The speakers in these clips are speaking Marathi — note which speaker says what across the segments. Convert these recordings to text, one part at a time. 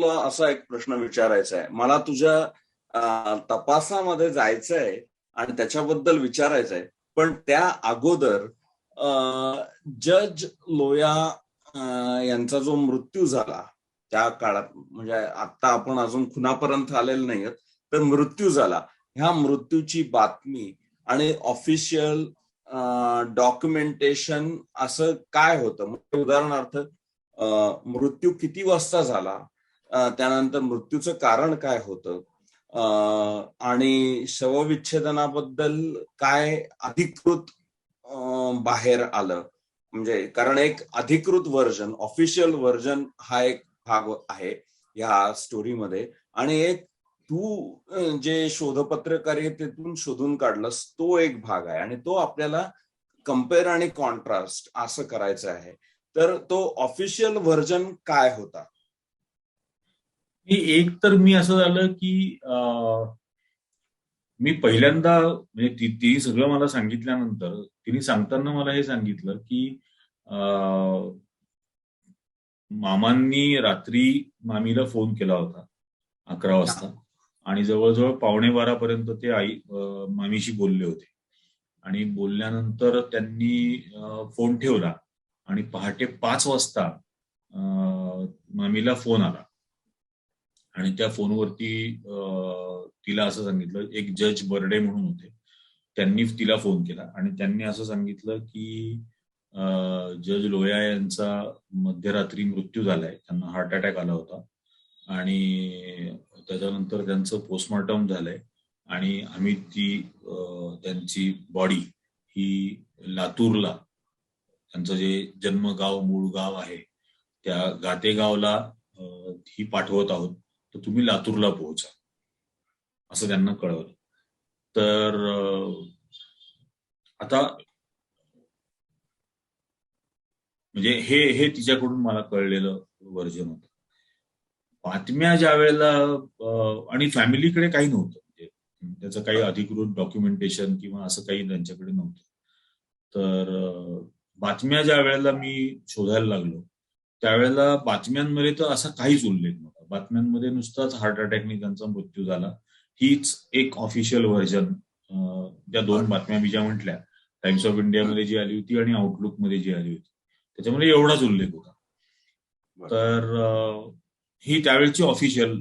Speaker 1: तुला असा एक प्रश्न विचारायचा आहे. मला तुझ्या तपासामध्ये जायचंय आणि त्याच्याबद्दल विचारायचं आहे. पण त्या अगोदर जज लोया यांचा जो मृत्यू झाला त्या काळात, म्हणजे आता आपण अजून खुनापर्यंत आलेलो नाहीयेत, तर मृत्यू झाला. ह्या मृत्यूची बातमी आणि ऑफिशियल डॉक्युमेंटेशन असं काय होतं? म्हणजे उदाहरणार्थ मृत्यू किती वाजता झाला, त्यानंतर मृत्यूचं कारण काय होतं, आणि शवविच्छेदनाबद्दल काय अधिकृत बाहेर आलं. म्हणजे कारण एक अधिकृत व्हर्जन, ऑफिशियल व्हर्जन हा एक भाग आहे या स्टोरीमध्ये, आणि एक तू जे शोधपत्रकारितेतून शोधून काढलंस तो एक भाग आहे, आणि तो आपल्याला कम्पेअर आणि कॉन्ट्रास्ट असं करायचं आहे. तर तो ऑफिशियल व्हर्जन काय होता?
Speaker 2: एक तर मी असं झालं की मी पहिल्यांदा म्हणजे तिने सगळं मला सांगितल्यानंतर तिने सांगताना मला हे सांगितलं की मामांनी रात्री मामीला फोन केला होता 11 वाजता आणि जवळजवळ 11:45 पर्यंत ते मामीशी बोलले होते. आणि बोलल्यानंतर त्यांनी फोन ठेवला आणि पहाटे 5 वाजता मामीला फोन आला आणि त्या फोनवरती तिला असं सांगितलं, एक जज बर्डे म्हणून होते, त्यांनी तिला फोन केला आणि त्यांनी असं सांगितलं की जज लोया यांचा मध्यरात्री मृत्यू झालाय, त्यांना हार्ट अटॅक आला होता आणि त्याच्यानंतर त्यांचं पोस्टमॉर्टम झालंय आणि आम्ही त्यांची बॉडी ही लातूरला, त्यांचं जे जन्मगाव मूळ गाव आहे त्या गातेगावला ही पाठवत आहोत, तर तुम्ही लातूरला पोहोचा असं त्यांना कळवलं. तर आता म्हणजे हे तिच्याकडून मला कळलेलं व्हर्जन होतं. बातम्या ज्या वेळेला आणि फॅमिलीकडे काही नव्हतं, म्हणजे त्याचं काही अधिकृत डॉक्युमेंटेशन किंवा असं काही त्यांच्याकडे नव्हतं. तर बातम्या ज्या वेळेला मी शोधायला लागलो त्यावेळेला बातम्यांमध्ये तर असा काहीच उल्लेख नव्हता. बातम्यांमध्ये नुसताच हार्ट अटॅकने त्यांचा मृत्यू झाला हीच एक ऑफिशियल व्हर्जन, ज्या 2 बातम्या मी ज्या म्हटल्या, टाइम्स ऑफ इंडियामध्ये जी आली होती आणि आउटलुकमध्ये जी आली होती, त्याच्यामध्ये एवढाच उल्लेख होता. तर ही त्यावेळची ऑफिशियल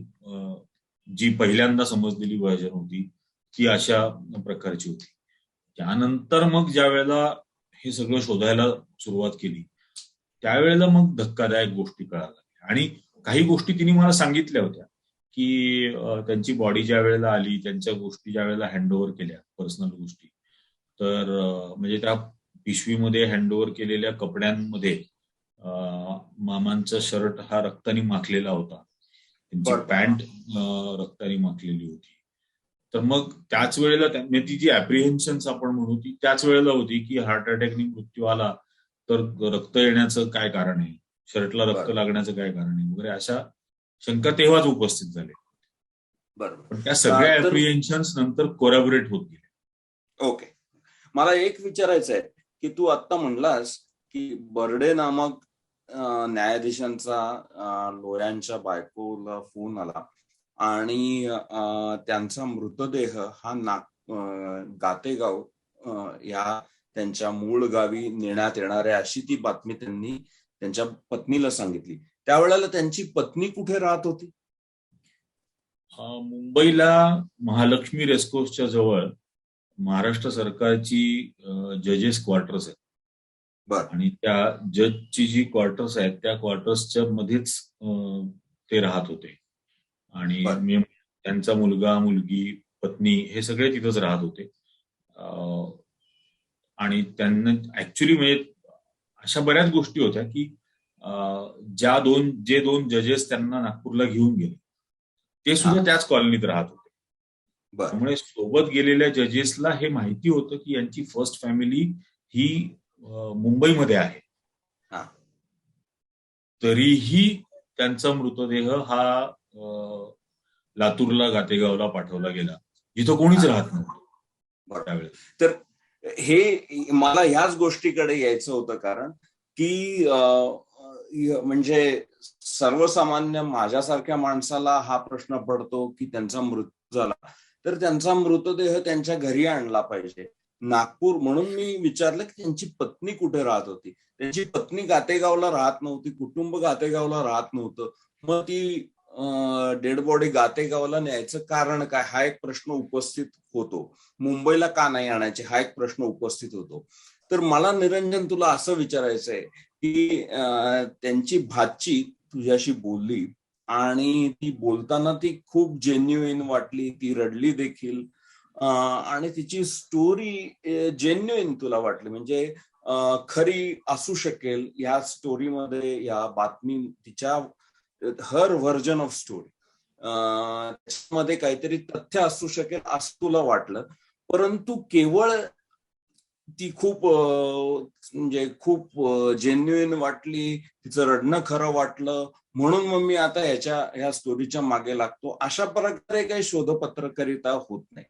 Speaker 2: जी पहिल्यांदा समजलेली व्हर्जन होती ती अशा प्रकारची होती. त्यानंतर मग ज्या वेळेला हे सगळं शोधायला सुरुवात केली त्यावेळेला मग धक्कादायक गोष्टी कळाल्या आणि काही गोष्टी तिने मला सांगितल्या होत्या की त्यांची बॉडी ज्या वेळेला आली, त्यांच्या गोष्टी ज्या वेळेला हँडओव्हर केल्या, पर्सनल गोष्टी, तर म्हणजे त्या पिशवीमध्ये हँडओव्हर केलेल्या कपड्यांमध्ये मामांचा शर्ट हा रक्तानी माखलेला होता, त्यांची पॅन्ट रक्तानी माखलेली होती. तर मग त्याच वेळेला ती जी अप्रिहेन्शन्स आपण म्हणू ती त्याच वेळेला होती की हार्ट अटॅकने मृत्यू आला तर रक्त येण्याचं काय कारण आहे, शर्टला रक्त लागण्याचं काय कारण आहे वगैरे, अशा शंका तेव्हाच उपस्थित झाले. पण त्या सगळ्या अप्रिहेन्शन्स नंतर कोरॅबोरेट होत गेले.
Speaker 1: ओके, मला एक विचारायचं आहे की तू आता म्हणलास की बर्डे नामक न्यायाधीशांचा लोयांच्या बायकोला फोन आला आणि त्यांचा मृतदेह हा गातेगाव या त्यांच्या मूळ गावी नेण्यात येणार आहे अशी ती बातमी त्यांनी त्यांच्या पत्नीला सांगितली. त्यावेळेला त्यांची पत्नी कुठे राहत होती?
Speaker 2: मुंबईला महालक्ष्मी रेसकोर्सच्या जवळ महाराष्ट्र सरकारची जजेस क्वार्टर्स आहेत आणि त्या जजची जी क्वार्टर्स आहेत त्या क्वार्टर्सच्या मध्येच ते राहत होते आणि त्यांचा मुलगा, मुलगी, पत्नी हे सगळे तिथंच राहत होते. आणि त्यांना ऍक्च्युली म्हणजे अशा बऱ्याच गोष्टी होत्या की जे दोन जजेस त्यांना नागपूरला घेऊन गेले ते सुद्धा त्याच कॉलनीत राहत होते. त्यामुळे सोबत गेलेल्या जजेसला हे माहिती होतं की यांची फर्स्ट फॅमिली ही मुंबईमध्ये आहे. तरीही त्यांचा मृतदेह हा लातूरला गातेगावला पाठवला गेला जिथं कोणीच राहत नव्हतं त्यावेळेस.
Speaker 1: तर हे मला ह्याच गोष्टीकडे यायचं होतं कारण की म्हणजे सर्वसामान्य माझ्यासारख्या माणसाला हा प्रश्न पडतो की त्यांचा मृत्यू झाला तर त्यांचा मृतदेह त्यांच्या घरी आणला पाहिजे. नागपूर म्हणून मी विचारलं की त्यांची पत्नी कुठे राहत होती. त्यांची पत्नी गातेगावला राहत नव्हती, कुटुंब गातेगावला राहत नव्हतं. मग ती डेड बॉडी गातेगावला न्यायचं कारण काय हा एक प्रश्न उपस्थित होतो. मुंबईला का नाही आणायचे हा एक प्रश्न उपस्थित होतो. तर मला निरंजन तुला असं विचारायचंय की त्यांची भाची तुझ्याशी बोलली आणि ती बोलताना ती खूप जेन्युइन वाटली, ती रडली देखील आणि तिची स्टोरी जेन्युइन तुला वाटली म्हणजे खरी असू शकेल या स्टोरीमध्ये, या बातमी तिच्या हर व्हर्जन ऑफ स्टोरी त्याच्यामध्ये काहीतरी तथ्य असू शकेल असं तुला वाटलं. परंतु केवळ ती खूप म्हणजे खूप जेन्युइन वाटली, तिचं रडणं खरं वाटलं म्हणून मग मी आता ह्या स्टोरीच्या मागे लागतो अशा प्रकारे काही शोधपत्रकारिता होत नाही.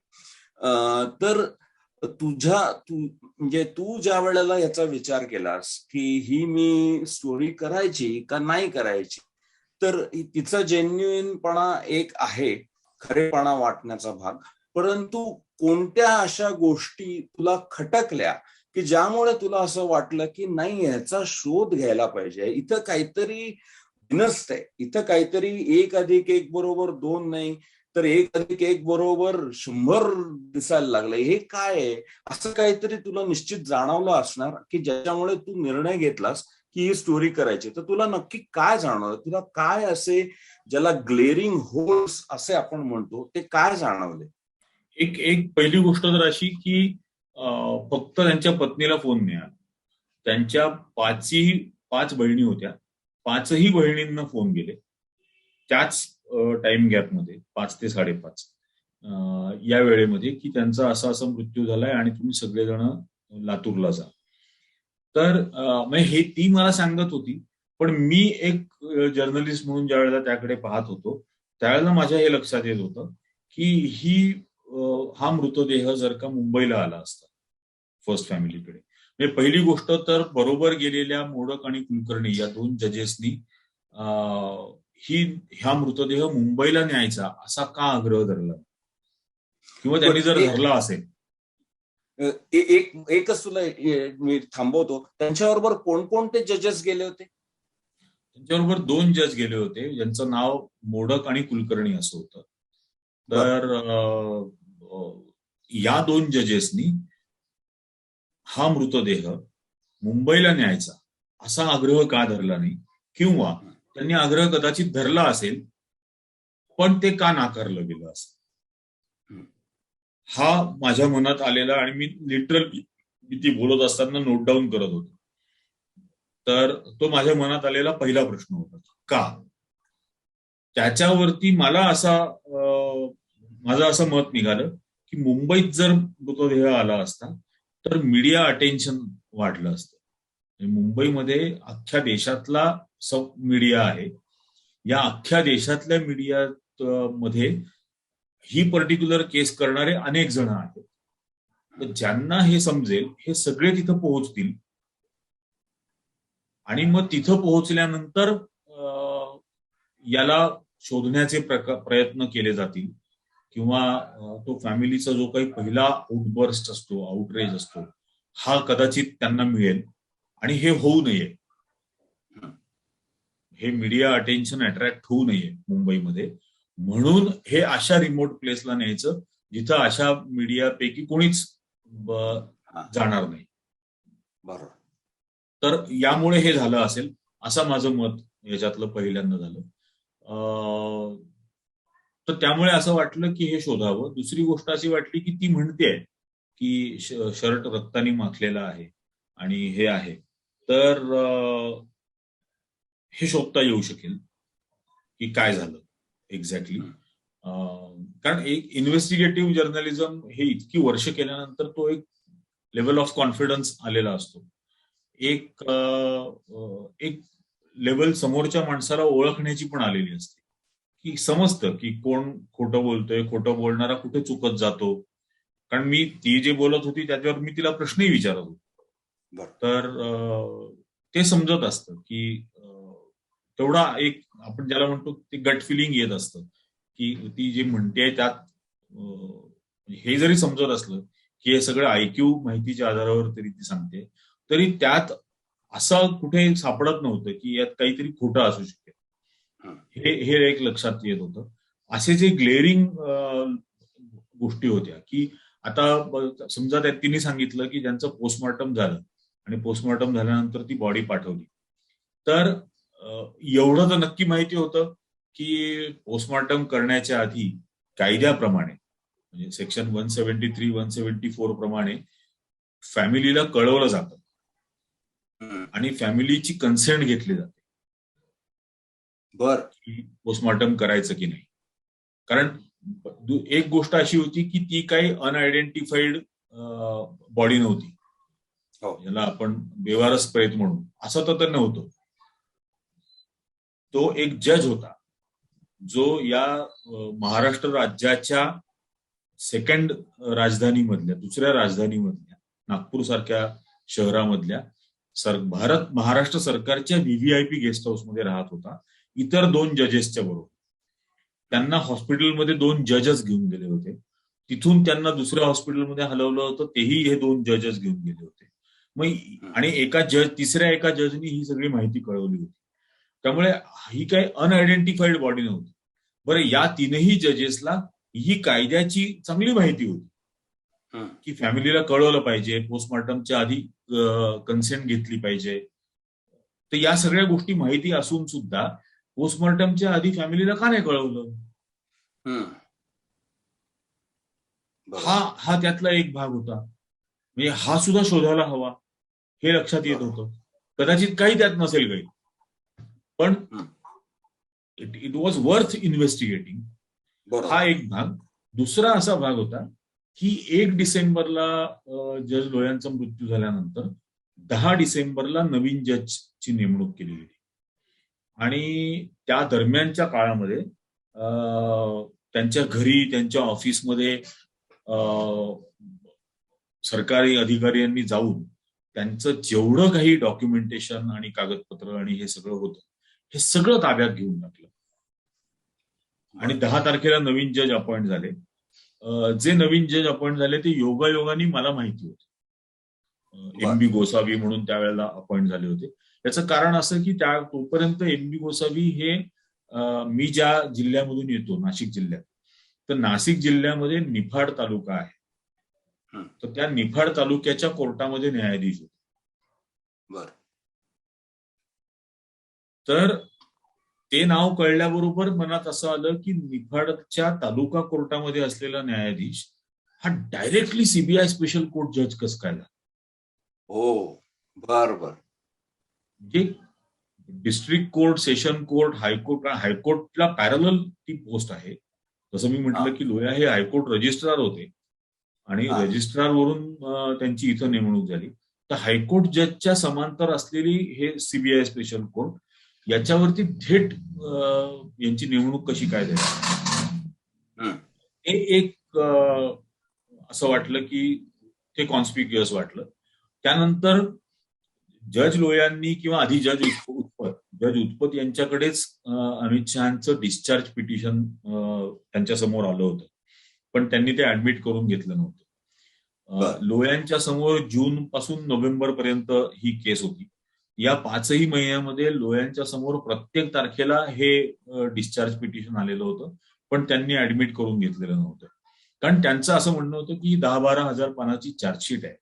Speaker 1: तर म्हणजे तू ज्या वेळेला याचा विचार केलास की ही मी स्टोरी करायची का नाही करायची, तर तिचा जेन्युइनपणा एक आहे, खरेपणा वाटण्याचा भाग. परंतु कोणत्या अशा गोष्टी तुला खटकल्या की ज्यामुळे तुला असं वाटलं की नाही ह्याचा शोध घ्यायला पाहिजे, इथं काहीतरी नसतंय, इथं काहीतरी 1+1=2 नाही तर 1+1=100 दिसायला लागलंय, हे काय आहे असं काहीतरी तुला निश्चित जाणवलं असणार की ज्याच्यामुळे तू निर्णय घेतलास की ही स्टोरी करायची. तर तुला नक्की काय जाणवलं, तुला काय असे ज्याला ग्लेअरिंग होल्स असे आपण म्हणतो ते काय जाणवले?
Speaker 2: एक एक पहिली गोष्ट तर अशी की फक्त त्यांच्या पत्नीला फोन मिळाला. त्यांच्या 5 बहिणी होत्या. 5ही बहिणींना फोन गेले. त्याच टाइम गॅपमध्ये 5 ते 5:30 या वेळेमध्ये की त्यांचा असा असा मृत्यू झालाय आणि तुम्ही सगळेजण लातूरला जा. तर म्हणजे हे ती मला सांगत होती. पण मी एक जर्नलिस्ट म्हणून ज्या वेळेला त्याकडे पाहत होतो त्यावेळेला माझ्या हे लक्षात येत होतं की हा मृतदेह जर का मुंबईला आला असता फर्स्ट फॅमिलीकडे, म्हणजे पहिली गोष्ट तर बरोबर गेलेल्या मोडक आणि कुलकर्णी या 2 जजेसनी हा मृतदेह मुंबईला न्यायचा असा का आग्रह धरला किंवा त्यांनी जर धरला असेल.
Speaker 1: एकच तुला मी थांबवतो, त्यांच्याबरोबर कोणकोणते जजेस गेले होते?
Speaker 2: त्यांच्याबरोबर 2 जज गेले होते ज्यांचं नाव मोडक आणि कुलकर्णी असं होतं. तर या 2 जजेसनी हा मृतदेह मुंबईला न्यायचा असा आग्रह का धरला नाही, किंवा त्यांनी आग्रह कदाचित धरला असेल पण ते का नाकारलं गेलं असेल हा माझ्या मनात आलेला आणि मी लिटरली ती बोलत असताना नोट डाऊन करत होतो. तर तो माझ्या मनात आलेला पहिला प्रश्न होता का. त्याच्यावरती माझं असं मत निघालं की मुंबईत जर मृतदेह आला असता तर मीडिया अटेन्शन वाढलं असतं. मुंबईमध्ये अख्ख्या देशातला मीडिया आहे. या अख्ख्या देशातल्या मीडिया मध्ये ही पर्टिक्युलर केस करणारे अनेक जण आहेत. तर ज्यांना हे समजेल हे सगळे तिथं पोहोचतील आणि मग तिथं पोहोचल्यानंतर याला शोधण्याचे प्रयत्न केले जातील किंवा तो फॅमिलीचा जो काही पहिला आउटबर्स्ट असतो, आउटरेज असतो, हा कदाचित त्यांना मिळेल आणि हे होऊ नये. हे मीडिया अटेन्शन अट्रॅक्ट होऊ नये मुंबईमध्ये, म्हणून हे अशा रिमोट प्लेसला न्यायचं जिथं अशा मीडियापैकी कोणीच जाणार नाही.
Speaker 1: बरोबर.
Speaker 2: तर यामुळे हे झालं असेल असं माझं मत याच्यातलं पहिल्यांदा झालं. तर त्यामुळे असं वाटलं की हे शोधावं. दुसरी गोष्ट अशी वाटली की ती म्हणतेय की शर्ट रक्तानी माखलेला आहे आणि हे आहे, तर हे शोधता येऊ शकेल की काय झालं एक्झॅक्टली. कारण एक इन्व्हेस्टिगेटिव्ह जर्नलिझम हे इतकी वर्ष केल्यानंतर तो एक लेवल ऑफ कॉन्फिडन्स आलेला असतो. एक लेवल समोरच्या माणसाला ओळखण्याची पण आलेली असते की समजतं की कोण खोटं बोलतोय, खोटं बोलणारा कुठे चुकत जातो. कारण ती जे बोलत होती त्याच्यावर मी तिला प्रश्नही विचारत होतो. तर ते समजत असतं की तेवढा एक आपण ज्याला म्हणतो ते गट फिलिंग येत असतं की ती जे म्हणते त्यात हे जरी समजत असलं की हे सगळं आयक्यू माहितीच्या आधारावर तरी ती सांगते, तरी त्यात असं कुठे सापडत नव्हतं की यात काहीतरी खोटं असू शकेल. हे एक लक्षात येत होतं. असे जे ग्लेअरिंग गोष्टी होत्या की आता समजा त्यात तिने सांगितलं की ज्यांचं पोस्टमॉर्टम झालं आणि पोस्टमॉर्टम झाल्यानंतर ती बॉडी पाठवली, तर एवढं तर नक्की माहिती होतं की पोस्टमॉर्टम करण्याच्या आधी कायद्याप्रमाणे म्हणजे सेक्शन 173 174 प्रमाणे फॅमिलीला कळवलं जातं आणि फॅमिलीची कन्सेंट घेतली जाते की पोस्टमॉर्टम करायचं की नाही. कारण एक गोष्ट अशी होती की ती काही अनआयडेंटिफाईड बॉडी नव्हती, ज्याला आपण बेवारस प्रेत म्हणू असं तर नव्हतं. तो एक जज होता जो या महाराष्ट्र राज्याच्या सेकंड राजधानीमधल्या, दुसऱ्या राजधानीमधल्या नागपूर सारख्या शहरामधल्या महाराष्ट्र सरकारच्या व्हीव्हीआयपी गेस्ट हाऊस मध्ये राहत होता, इतर 2 जजेसच्या बरोबर. त्यांना हॉस्पिटलमध्ये 2 जजेस घेऊन गेले होते. तिथून त्यांना दुसऱ्या हॉस्पिटलमध्ये हलवलं होतं, तेही हे 2 जजेस घेऊन गेले होते. मग आणि तिसऱ्या एका जजनी ही सगळी माहिती कळवली होती. त्यामुळे ही काही अनआयडेंटिफाईड बॉडी नव्हती. बरं, या 3ही जजेसला ही कायद्याची चांगली माहिती होती की फॅमिलीला कळवलं पाहिजे, पोस्टमॉर्टमच्या आधी कन्सेंट घेतली पाहिजे. तर या सगळ्या गोष्टी माहिती असून सुद्धा पोस्टमॉर्टमच्या आधी फॅमिलीला का नाही कळवलं, हा त्यातला एक भाग होता. म्हणजे हा सुद्धा शोधायला हवा हे लक्षात येत होतं. कदाचित काही त्यात नसेल काही, पण इट वॉज वर्थ इन्व्हेस्टिगेटिंग. हा एक भाग. दुसरा असा भाग होता की 1 डिसेंबरला जज लोयांचा मृत्यू झाल्यानंतर 10 डिसेंबरला नवीन जजची नेमणूक केली गेली आणि त्या दरम्यानच्या काळामध्ये त्यांच्या घरी, त्यांच्या ऑफिसमध्ये सरकारी अधिकाऱ्यांनी जाऊन त्यांचं जेवढं काही डॉक्युमेंटेशन आणि कागदपत्र आणि हे सगळं होतं, हे सगळं ताब्यात घेऊन टाकलं. आणि 10 तारखेला नवीन जज अपॉइंट झाले. जे नवीन जज अपॉइंट झाले ते योगायोगाने मला माहिती होते. एम बी गोसावी म्हणून त्यावेळेला अपॉइंट झाले होते. याचं कारण असं की तोपर्यंत एम बी गोसावी हे मी ज्या जिल्ह्यामधून येतो, नाशिक जिल्ह्यात, तर नाशिक जिल्ह्यामध्ये निफाड तालुका आहे. तर त्या निफाड तालुक्याच्या कोर्टामध्ये न्यायाधीश होते. तर ते नाव कळल्याबरोबर मनात असं आलं की निफाडच्या तालुका कोर्टामध्ये असलेला न्यायाधीश हा डायरेक्टली सीबीआय स्पेशल कोर्ट जज कसं काय झाला. जे डिस्ट्रिक्ट कोर्ट, सेशन कोर्ट, हायकोर्टला पॅरलल ती पोस्ट आहे. जसं मी म्हटलं की लोया हे हायकोर्ट रजिस्ट्रार होते आणि रजिस्ट्रार वरून त्यांची इथं नेमणूक झाली. तर हायकोर्ट जजच्या समांतर असलेली हे सीबीआय स्पेशल कोर्ट, याच्यावरती थेट यांची नेमणूक कशी काय झाली, हे एक असं वाटलं की ते कॉन्स्पिक्युअस वाटलं. त्यानंतर जज लोयांनी किंवा आधी जज उत्पत यांच्याकडेच अमित शहाचं डिस्चार्ज पिटिशन त्यांच्या समोर आलं होतं, पण त्यांनी ते ऍडमिट करून घेतलं नव्हतं. लोयांच्या समोर जून पासून नोव्हेंबर पर्यंत ही केस होती. या 5ही महिन्यामध्ये लोयांच्या समोर प्रत्येक तारखेला हे डिस्चार्ज पिटिशन आलेलं होतं, पण त्यांनी ऍडमिट करून घेतलेलं नव्हतं. कारण त्यांचं असं म्हणणं होतं की 10-12 हजार पानाची चार्जशीट आहे,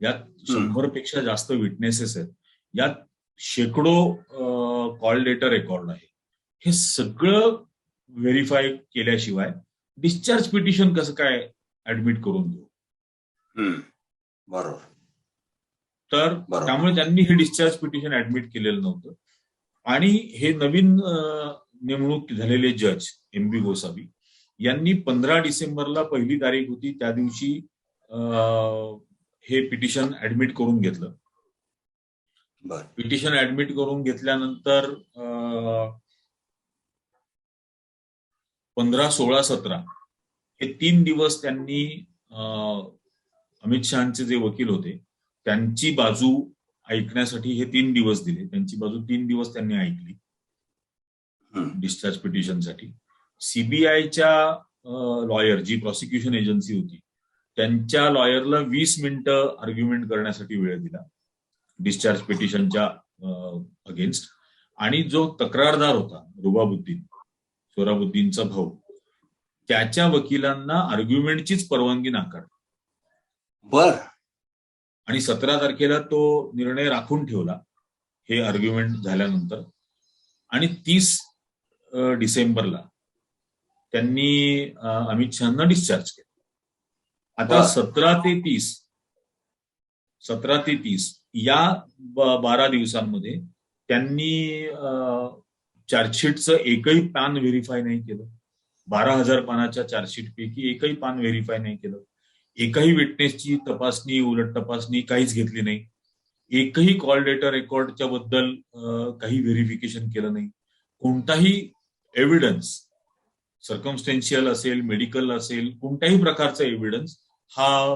Speaker 2: यात 100 पेक्षा जास्त विटनेसेस आहेत, यात शेकडो कॉल डेटा रेकॉर्ड आहे, हे सगळं व्हेरीफाय केल्याशिवाय डिस्चार्ज पिटिशन कसं काय ऍडमिट करून देऊ.
Speaker 1: बरोबर.
Speaker 2: तर त्यामुळे त्यांनी हे डिस्चार्ज पिटिशन ऍडमिट केलेलं नव्हतं. आणि हे नवीन नेमणूक झालेले जज एम बी गोसावी यांनी 15 डिसेंबरला पहिली तारीख होती, त्या दिवशी हे पिटिशन ऍडमिट करून घेतलं. पिटिशन ऍडमिट करून घेतल्यानंतर 15, 16, 17 हे 3 दिवस त्यांनी अमित शहाचे जे वकील होते त्यांची बाजू ऐकण्यासाठी हे 3 दिवस दिले. त्यांची बाजू 3 दिवस त्यांनी ऐकली. डिस्चार्ज पिटिशनसाठी. सीबीआयच्या लॉयर, जी प्रॉसिक्युशन एजन्सी होती, त्यांच्या लॉयरला 20 मिनिटं आर्ग्युमेंट करण्यासाठी वेळ दिला डिस्चार्ज पिटिशनच्या अगेन्स्ट. आणि जो तक्रारदार होता रुबाबुद्दीन, सोहराबुद्दीनचा भाऊ, त्याच्या वकिलांना आर्ग्युमेंटचीच परवानगी नाकारली.
Speaker 1: बर.
Speaker 2: आणि 17 तारखेला तो निर्णय राखून ठेवला हे आर्ग्युमेंट झाल्यानंतर. आणि 30 डिसेंबरला त्यांनी अमित शहाना डिस्चार्ज केलं. आता 17 ते 30 या 12 दिवसांमध्ये त्यांनी चार्जशीटचं एकही पान व्हेरीफाय नाही केलं. 12,000 पानाच्या चार्जशीट पैकी एकही पान व्हेरीफाय नाही केलं. एकही विटनेसची तपासणी, उलट तपासणी काहीच घेतली नाही. एकही कॉल डेटा रेकॉर्डच्या बद्दल काही व्हेरिफिकेशन केलं नाही. कोणताही एव्हिडन्स, सर्कमस्टेन्शियल असेल, मेडिकल असेल, कोणत्याही प्रकारचा एव्हिडन्स हा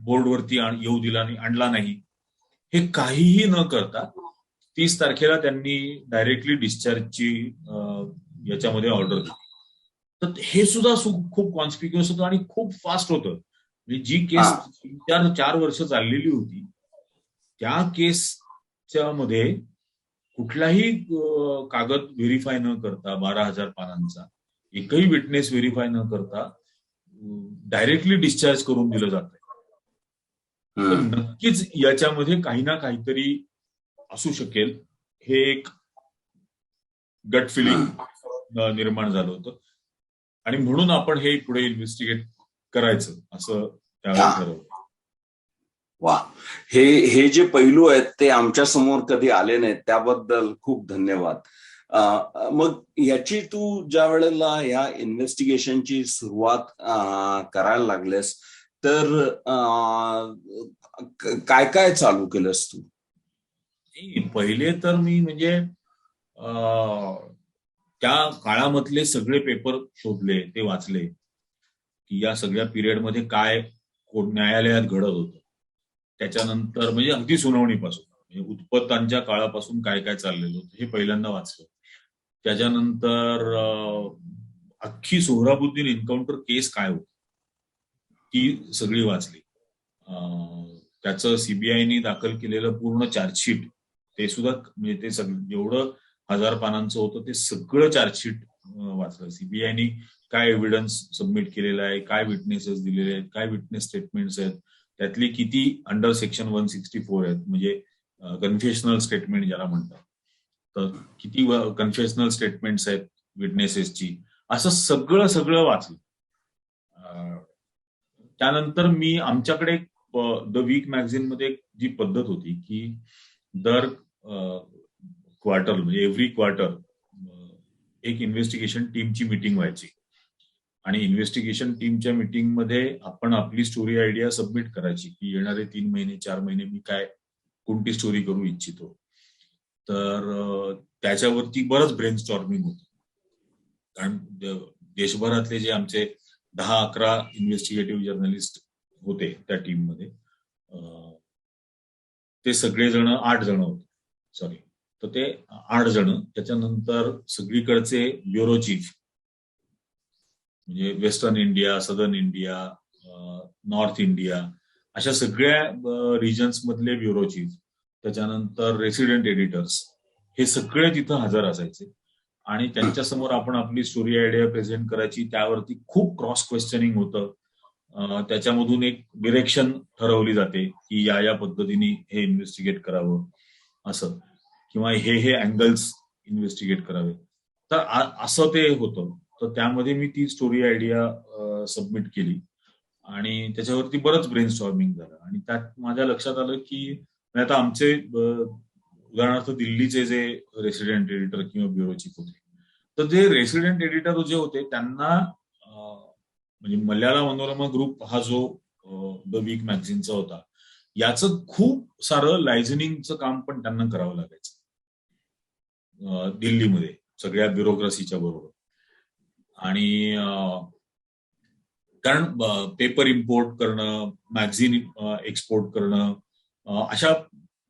Speaker 2: बोर्डवरती येऊ दिला नाही, आणला नाही. हे काहीही न करता 30 तारखेला त्यांनी डायरेक्टली डिस्चार्जची याच्यामध्ये ऑर्डर दिली. तर हे सुद्धा खूप कॉन्स्पिक्युअस होतं आणि खूप फास्ट होतं. म्हणजे जी केस 4 वर्ष चाललेली होती, त्या केसच्या मध्ये कुठलाही कागद व्हेरीफाय न करता, 12,000 पानांचा एकही विटनेस व्हेरीफाय न करता डायरेक्टली डिस्चार्ज करून दिलं जात आहे. तर नक्कीच याच्यामध्ये काही ना काहीतरी असू शकेल, हे एक गट फिलिंग निर्माण झालं होतं. आणि म्हणून आपण हे पुढे इन्व्हेस्टिगेट करायचं असं त्यावेळी ठरवलं.
Speaker 1: वा, हे जे पैलू आहेत ते आमच्या समोर कधी आले नाहीत, त्याबद्दल खूप धन्यवाद. मग याची तू ज्या वेळेला या इन्व्हेस्टिगेशनची सुरुवात करायला लागलेस तर काय काय चालू केलंस तू?
Speaker 2: पहिले तर मी म्हणजे त्या काळामधले सगळे पेपर शोधले, ते वाचले की या सगळ्या पिरियडमध्ये काय न्यायालयात घडत होतं. त्याच्यानंतर म्हणजे अगदी सुनावणीपासून, म्हणजे उत्पत्तांच्या काळापासून काय काय चाललेलं होतं हे पहिल्यांदा वाचलं. त्याच्यानंतर अख्खी सोहराबुद्दीन एन्काउंटर केस काय होती ती सगळी वाचली. त्याचं सीबीआयनी दाखल केलेलं पूर्ण चार्जशीट ते सुद्धा, म्हणजे ते जेवढं 1000 पानांचं होतं ते सगळं चार्जशीट वाचलं. सीबीआयनी काय एव्हिडन्स सबमिट केलेला आहे, काय विटनेसेस दिलेले आहेत, काय विटनेस स्टेटमेंट्स आहेत, त्यातली किती अंडर सेक्शन 164 आहेत, म्हणजे कन्फेशनल स्टेटमेंट ज्याला म्हणतात, तर किती कन्फेशनल स्टेटमेंट्स आहेत विटनेसेसची, असं सगळं वाचलं. त्यानंतर मी आमच्याकडे द वीक मॅगझिन मध्ये जी पद्धत होती की दर क्वार्टर, म्हणजे एव्हरी क्वार्टर एक इन्व्हेस्टिगेशन टीमची मीटिंग व्हायची. आणि इन्व्हेस्टिगेशन टीमच्या मीटिंग मध्ये आपण आपली स्टोरी आयडिया सबमिट करायची की येणारे 3 महिने 4 महिने मी कोणती स्टोरी करू इच्छितो. तर त्याच्यावरती बरंच ब्रेनस्टॉर्मिंग होतं. कारण देशभरातले जे आमचे 10-11 इन्व्हेस्टिगेटिव्ह जर्नलिस्ट होते त्या टीम मध्ये, ते सगळेजण 8 जण होते, सॉरी, तर ते 8 जण. त्याच्यानंतर सगळीकडचे ब्युरो चीफ, म्हणजे western India, southern India, north India, अशा सगळ्या रिजन्स मधले ब्युरो चीफ, त्याच्यानंतर रेसिडेंट एडिटर्स, हे सगळे तिथं हजर असायचे. आणि त्यांच्यासमोर आपण आपली स्टोरी आयडिया प्रेझेंट करायची. त्यावरती खूप क्रॉस क्वेश्चनिंग होतं. त्याच्यामधून एक डिरेक्शन ठरवली जाते की या पद्धतीने हे इन्व्हेस्टिगेट करावं असं, किंवा हे अँगल्स इन्व्हेस्टिगेट करावे. तर असं ते होतं. तर त्यामध्ये मी ती स्टोरी आयडिया सबमिट केली आणि त्याच्यावरती बरंच ब्रेनस्टॉर्मिंग झालं. आणि त्यात माझ्या लक्षात आलं की आता आमचे उदाहरणार्थ दिल्लीचे जे रेसिडेंट एडिटर किंवा ब्युरो चीफ होते, तर जे रेसिडेंट एडिटर जे होते त्यांना म्हणजे मल्याळा मनोरमा ग्रुप हा जो द वीक मॅगझिनचा होता, याचं खूप सारं लायझनिंगचं काम पण त्यांना करावं लागायचं दिल्लीमध्ये सगळ्या ब्युरोक्रेसीच्या बरोबर. आणि कारण पेपर इम्पोर्ट करणं, मॅगझिन एक्सपोर्ट करणं, अशा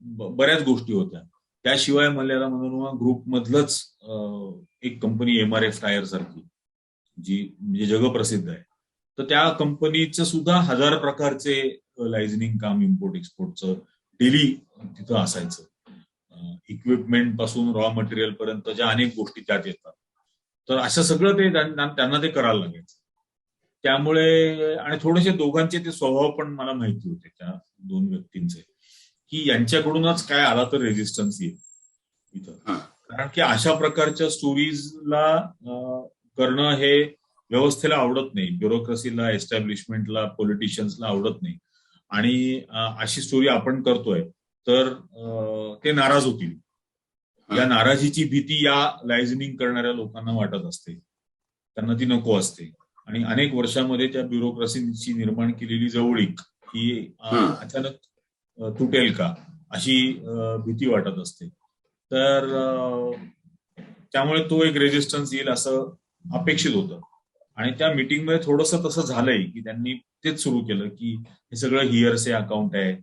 Speaker 2: बऱ्याच गोष्टी होत्या. त्याशिवाय मल्याला मनोरमा ग्रुप मधलंच एक कंपनी MRF टायर सारखी जी म्हणजे जगप्रसिद्ध आहे, तर त्या कंपनीचं सुद्धा 1000 प्रकारचे लायझनिंग काम इम्पोर्ट एक्सपोर्टचं डेली तिथं असायचं. इक्विपमेंट पासून रॉ मटेरियल पर्यंत ज्या अनेक गोष्टी त्यात येतात, तर असं सगळं ते त्यांना ते करायला लागायचं. त्यामुळे आणि थोडेसे दोघांचे ते स्वभाव पण मला माहिती होते त्या दोन व्यक्तींचे, की यांच्याकडूनच काय आला तर रेजिस्टन्स येईल इथं. कारण की अशा प्रकारच्या स्टोरीजला करणं हे व्यवस्थेला आवडत नाही, ब्युरोक्रेसीला, एस्टॅब्लिशमेंटला, पॉलिटिशियन्सला आवडत नाही. आणि अशी स्टोरी आपण करतोय तर ते नाराज होतील. या नाराजीची भीती या लायझनिंग करणाऱ्या लोकांना वाटत असते, त्यांना ती नको असते. आणि अनेक वर्षामध्ये त्या ब्युरोक्रेसीची निर्माण केलेली जवळीक ही अचानक तुटेल का अशी भीती वाटत असते. तर त्यामुळे तो एक रेजिस्टन्स येईल असं अपेक्षित होतं. आणि त्या मीटिंगमध्ये थोडंसं तसं झालंय की त्यांनी तेच सुरू केलं की हे सगळं हिअरसे अकाउंट आहे,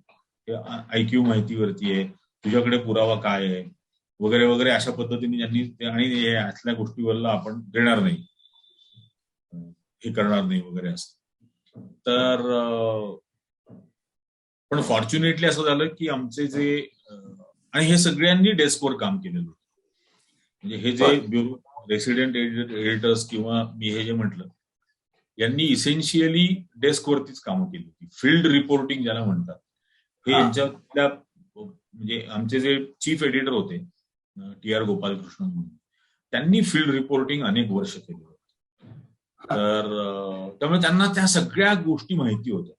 Speaker 2: IQ माहितीवरती आहे, तुझ्याकडे पुरावा काय आहे वगैरे वगैरे अशा पद्धतीने त्यांनी, आणि यातल्या गोष्टीवरला आपण देणार नाही, हे करणार नाही वगैरे असं. तर पण फॉर्च्युनेटली असं झालं की आमचे जे आणि हे सगळ्यांनी डेस्कवर काम केलेलं होतं. म्हणजे हे जे ब्युरो रेसिडेंट एडिटर्स किंवा मी हे जे म्हटलं, यांनी इसेन्शियली डेस्कवरतीच कामं केली होती. फील्ड रिपोर्टिंग ज्याला म्हणतात, हे यांच्यातल्या म्हणजे आमचे जे चीफ एडिटर होते TR गोपालकृष्णन म्हणून, त्यांनी फील्ड रिपोर्टिंग अनेक वर्ष केली होती. तर त्यामुळे त्यांना त्या सगळ्या गोष्टी माहिती होत्या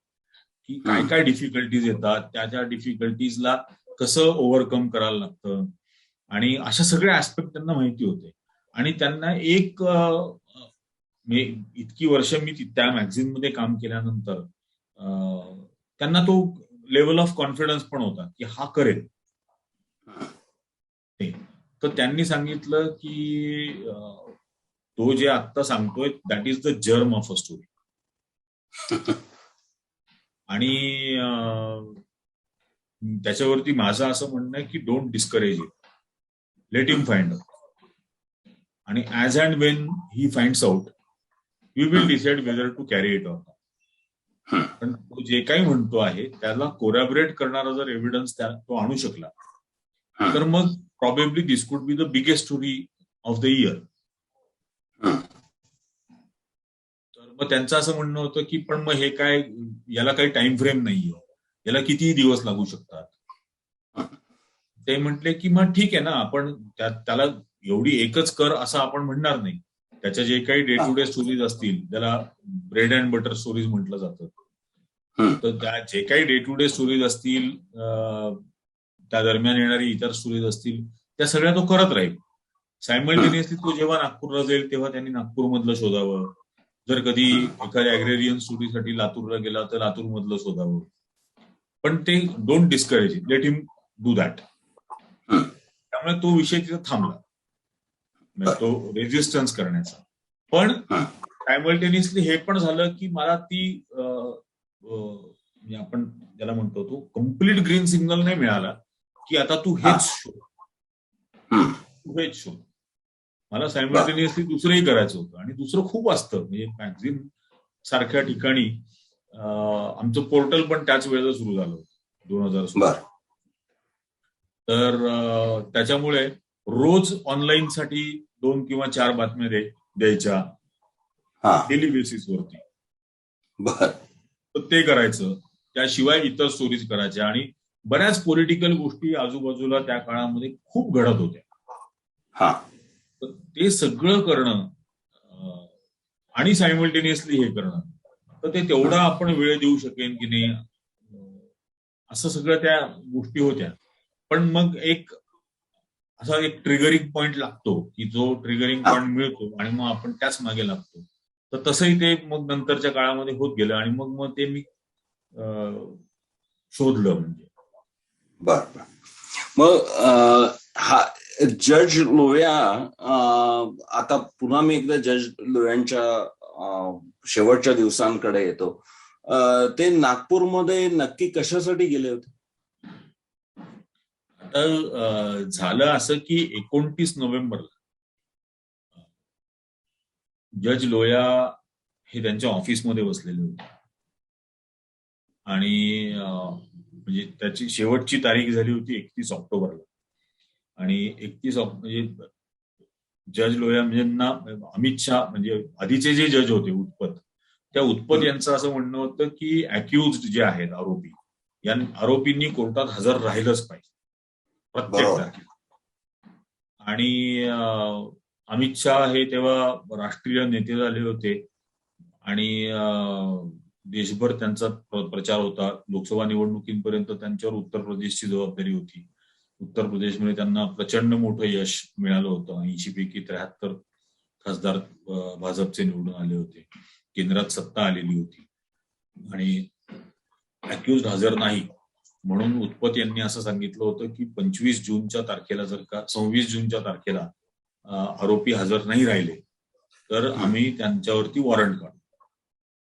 Speaker 2: की काय काय डिफिकल्टीज येतात, त्या डिफिकल्टीजला कसं ओव्हरकम करायला लागतं, आणि अशा सगळ्या ऍस्पेक्ट त्यांना माहिती होते. आणि त्यांना एक इतकी वर्ष मी त्या मॅगझिनमध्ये काम केल्यानंतर त्यांना तो लेवल ऑफ कॉन्फिडन्स पण होता की हा करेल. तर त्यांनी सांगितलं की तो जे आत्ता सांगतोय that is the germ of a story. आणि त्याच्यावरती माझं असं म्हणणं आहे की don't discourage it, let him find out, आणि as and when he finds out we will decide whether to carry it on. पण तो जे काही म्हणतो आहे त्याला कोरॅबरेट करणारा जर एव्हिडन्स तो आणू शकला तर मग probably this could be the biggest story of the year. तर मग त्यांचं असं म्हणणं होतं की पण मग हे काय, याला काही टाइम फ्रेम नाहीये, याला कितीही दिवस लागू शकतात. ते म्हटले की मग ठीक आहे ना, आपण त्याला एवढी एकच कर असं आपण म्हणणार नाही. त्याच्या जे काही डे टू डे स्टोरीज असतील, त्याला ब्रेड अँड बटर स्टोरीज म्हटलं जातं, तर त्या जे काही डे टू डे स्टोरीज असतील, त्या दरम्यान येणारी इतर स्टोरीज असतील, त्या सगळ्या तो करत राहील. सायमल्टेनियसली तो जेव्हा नागपूरला जाईल तेव्हा त्यांनी नागपूरमधलं शोधावं. जर कधी एखाद्या ऍग्रेरियन स्टोरीसाठी लातूरला गेला तर लातूरमधलं शोधावं. पण ते don't discourage it, let him do that. त्यामुळे तो विषय तिथं थांबला, म्हणजे तो रेजिस्टन्स करण्याचा. पण सायमल्टेनियसली हे पण झालं की मला ती म्हणजे आपण ज्याला म्हणतो तो कम्प्लीट ग्रीन सिग्नल नाही मिळाला की आता तू हेच शोध. मला सायमल्टेनियसली दुसरंही करायचं होतं, आणि दुसरं खूप असतं. म्हणजे मॅगझिन सारख्या ठिकाणी आमचं पोर्टल पण त्याच वेळेला सुरू झालं होतं 2016. तर त्याच्यामुळे रोज ऑनलाईन साठी 2 किंवा 4 बातम्या द्यायच्या डेली बेसिसवरती. तर ते करायचं. त्याशिवाय इतर स्टोरीज करायच्या, आणि बऱ्याच पॉलिटिकल गोष्टी आजूबाजूला त्या काळामध्ये खूप घडत होत्या. तर ते सगळं करणं आणि सायमल्टेनियसली हे करणं, तर ते तेवढा आपण वेळ देऊ शकेन की नाही, असं सगळं त्या गोष्टी होत्या. पण मग असा एक ट्रिगरिंग पॉइंट लागतो की जो ट्रिगरिंग पॉइंट मिळतो आणि मग आपण त्याच मागे लागतो. तर तसंही ते मग नंतरच्या काळामध्ये होत गेलं, आणि मग ते मी शोधलं. म्हणजे
Speaker 1: बर. मग हा जज लोया, आता पुन्हा मी एकदा जज लोयांच्या शेवटच्या दिवसांकडे येतो. ते नागपूरमध्ये नक्की कशासाठी गेले होते?
Speaker 2: आता झालं असं की 29 नोव्हेंबरला जज लोया हे त्यांच्या ऑफिसमध्ये बसलेले होते आणि म्हणजे त्याची शेवटची तारीख झाली होती 31 ऑक्टोबरला. आणि 31 म्हणजे जज लोया म्हणजे अमित शहा म्हणजे आधीचे जे जज होते उत्पत, त्या उत्पत यांचं असं म्हणणं होतं की अक्युज्ड जे आहेत आरोपी, या आरोपींनी कोर्टात हजर राहिलंच पाहिजे प्रत्येक तारखेला. आणि अमित शहा हे तेव्हा राष्ट्रीय नेते झाले होते आणि देशभर त्यांचा प्रचार होता. लोकसभा निवडणुकीपर्यंत त्यांच्यावर उत्तर प्रदेशची जबाबदारी होती. उत्तर प्रदेशमध्ये त्यांना प्रचंड मोठं यश मिळालं होतं. 80 पैकी 73 खासदार भाजपचे निवडून आले होते. केंद्रात सत्ता आलेली होती आणि अक्युज्ड हजर नाही म्हणून उत्पत यांनी असं सांगितलं होतं की 26 जूनच्या तारखेला जर का 26 जूनच्या तारखेला आरोपी हजर नाही राहिले तर आम्ही त्यांच्यावरती वॉरंट काढू.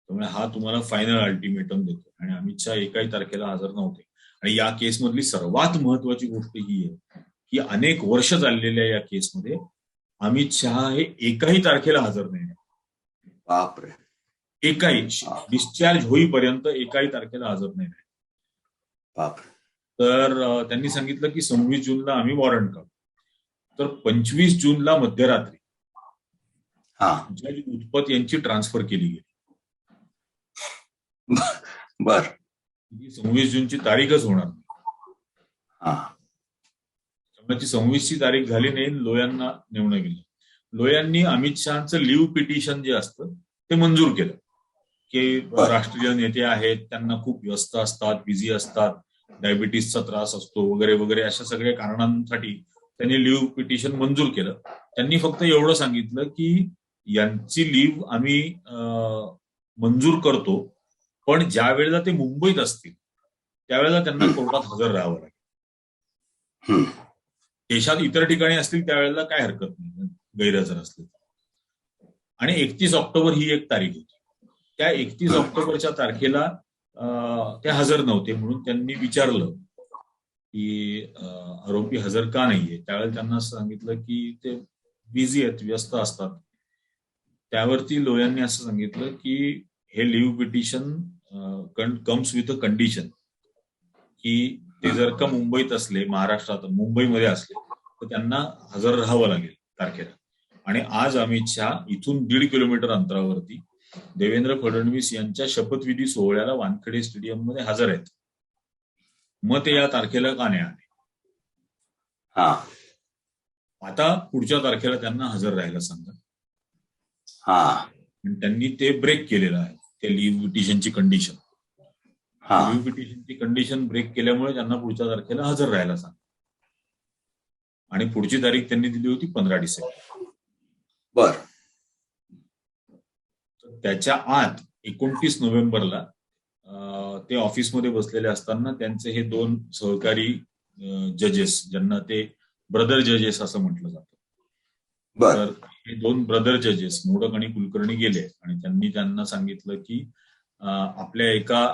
Speaker 2: त्यामुळे हा तुम्हाला फायनल अल्टिमेटम देतो. आणि अमित शहा एकाही तारखेला हजर नव्हते. आणि या केसमधली सर्वात महत्वाची गोष्ट ही आहे की अनेक वर्ष चाललेल्या या केसमध्ये अमित शहा हे एकाही तारखेला हजर नाही.
Speaker 1: बापरे.
Speaker 2: एकाही डिस्चार्ज होईपर्यंत एकाही तारखेला हजर नाही.
Speaker 1: बापरे.
Speaker 2: तर त्यांनी सांगितलं की 26 जूनला आम्ही वॉरंट काढू. तर 25 जूनला मध्यरात्री जज उत्पत यांची ट्रान्सफर केली गेली.
Speaker 1: बर.
Speaker 2: 26 जूनची तारीखच होणार नाही. 26ची तारीख झाली नाही, लोयांना नेमणं गेलं. लोयांनी अमित शहाचं लिव्ह पिटिशन जे असतं ते मंजूर केलं की राष्ट्रीय नेते आहेत, त्यांना खूप व्यस्त असतात, बिझी असतात, डायबिटीसचा त्रास असतो वगैरे वगैरे, अशा सगळ्या कारणांसाठी त्यांनी लिव्ह पिटिशन मंजूर केलं. त्यांनी फक्त एवढं सांगितलं की यांची लिव्ह आम्ही मंजूर करतो, पण ज्या वेळेला ते मुंबईत असतील त्यावेळेला त्यांना कोर्टात हजर राहावं लागेल. देशात इतर ठिकाणी असतील त्यावेळेला काय हरकत नाही गैरहजर असले. आणि 31 ऑक्टोबर ही एक तारीख होती. त्या 31 ऑक्टोबरच्या तारखेला ते हजर नव्हते म्हणून त्यांनी विचारलं की आरोपी हजर का नाहीये. त्यावेळेला त्यांना सांगितलं की ते बिझी आहेत, व्यस्त असतात. त्यावरती लोयांनी असं सांगितलं की हे leave petition comes with a condition की ते जर का मुंबईत असले, महाराष्ट्रात मुंबईमध्ये असले तर त्यांना हजर राहावं लागेल तारखेला. आणि आज अमित शहा इथून 1.5 किलोमीटर अंतरावरती देवेंद्र फडणवीस यांच्या शपथविधी सोहळ्याला वानखेडे स्टेडियम मध्ये हजर आहेत. मग ते या तारखेला का नाही आले? आता पुढच्या तारखेला त्यांना हजर राहायला सांगा. त्यांनी ते ब्रेक केलेलं आहे, ते लिव्ह पिटिशनची कंडिशन. लिव्ह पिटिशनची कंडिशन ब्रेक केल्यामुळे त्यांना पुढच्या तारखेला हजर राहायला सांगा. आणि पुढची तारीख त्यांनी दिली होती 15 डिसेंबर.
Speaker 1: बर.
Speaker 2: त्याच्या आत 29 नोव्हेंबरला ते ऑफिसमध्ये बसलेले असताना त्यांचे हे 2 सहकारी जजेस, ज्यांना ते ब्रदर जजेस असं म्हटलं जातं, तर हे 2 ब्रदर जजेस मोडक आणि कुलकर्णी गेले आणि त्यांना सांगितलं की आपल्या एका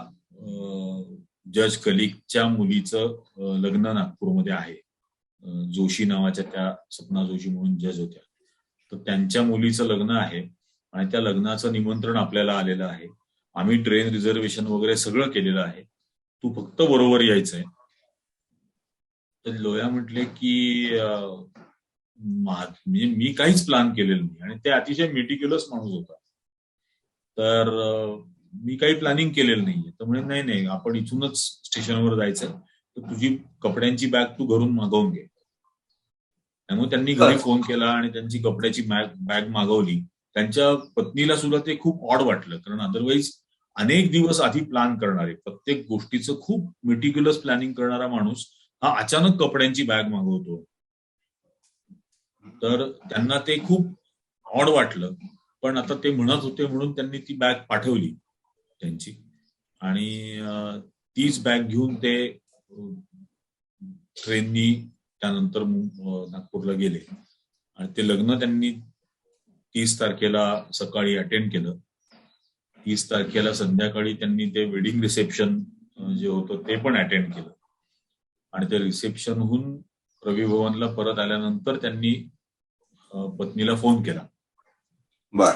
Speaker 2: जज कलिगच्या मुलीचं लग्न नागपूरमध्ये आहे. जोशी नावाच्या त्या सपना जोशी म्हणून जज होत्या, तर त्यांच्या मुलीचं लग्न आहे आणि त्या लग्नाचं निमंत्रण आपल्याला आलेलं आहे. आम्ही ट्रेन रिझर्वेशन वगैरे सगळं केलेलं आहे, तू फक्त बरोबर यायचंय. तर लोया म्हटले की म्हणजे मी काहीच प्लॅन केलेलं नाही आणि ते अतिशय मेटिक्युलस माणूस होता, तर मी काही प्लॅनिंग केलेलं नाहीये. तर म्हणजे नाही आपण इथूनच स्टेशनवर जायचंय, तर तुझी कपड्यांची बॅग तू घरून मागवून घे. त्यामुळे त्यांनी घरी फोन केला आणि त्यांची कपड्याची बॅग मागवली. त्यांच्या पत्नीला सुद्धा ते खूप ऑड वाटलं, कारण अदरवाईज अनेक दिवस आधी प्लॅन करणारे, प्रत्येक गोष्टीचं खूप मेटिक्युलस प्लॅनिंग करणारा माणूस हा अचानक कपड्यांची बॅग मागवतो. तर त्यांना ते खूप ऑड वाटलं, पण आता ते म्हणत होते म्हणून त्यांनी ती बॅग पाठवली त्यांची. आणि तीच बॅग घेऊन ते ट्रेननी त्यानंतर नागपूरला गेले आणि ते लग्न त्यांनी 30 तारखेला सकाळी अटेंड केलं. 30 तारखेला संध्याकाळी त्यांनी ते वेडिंग रिसेप्शन जे होतं ते पण अटेंड केलं. आणि त्या रिसेप्शनहून रवी भवनला परत आल्यानंतर त्यांनी पत्नीला फोन केला.
Speaker 1: बर.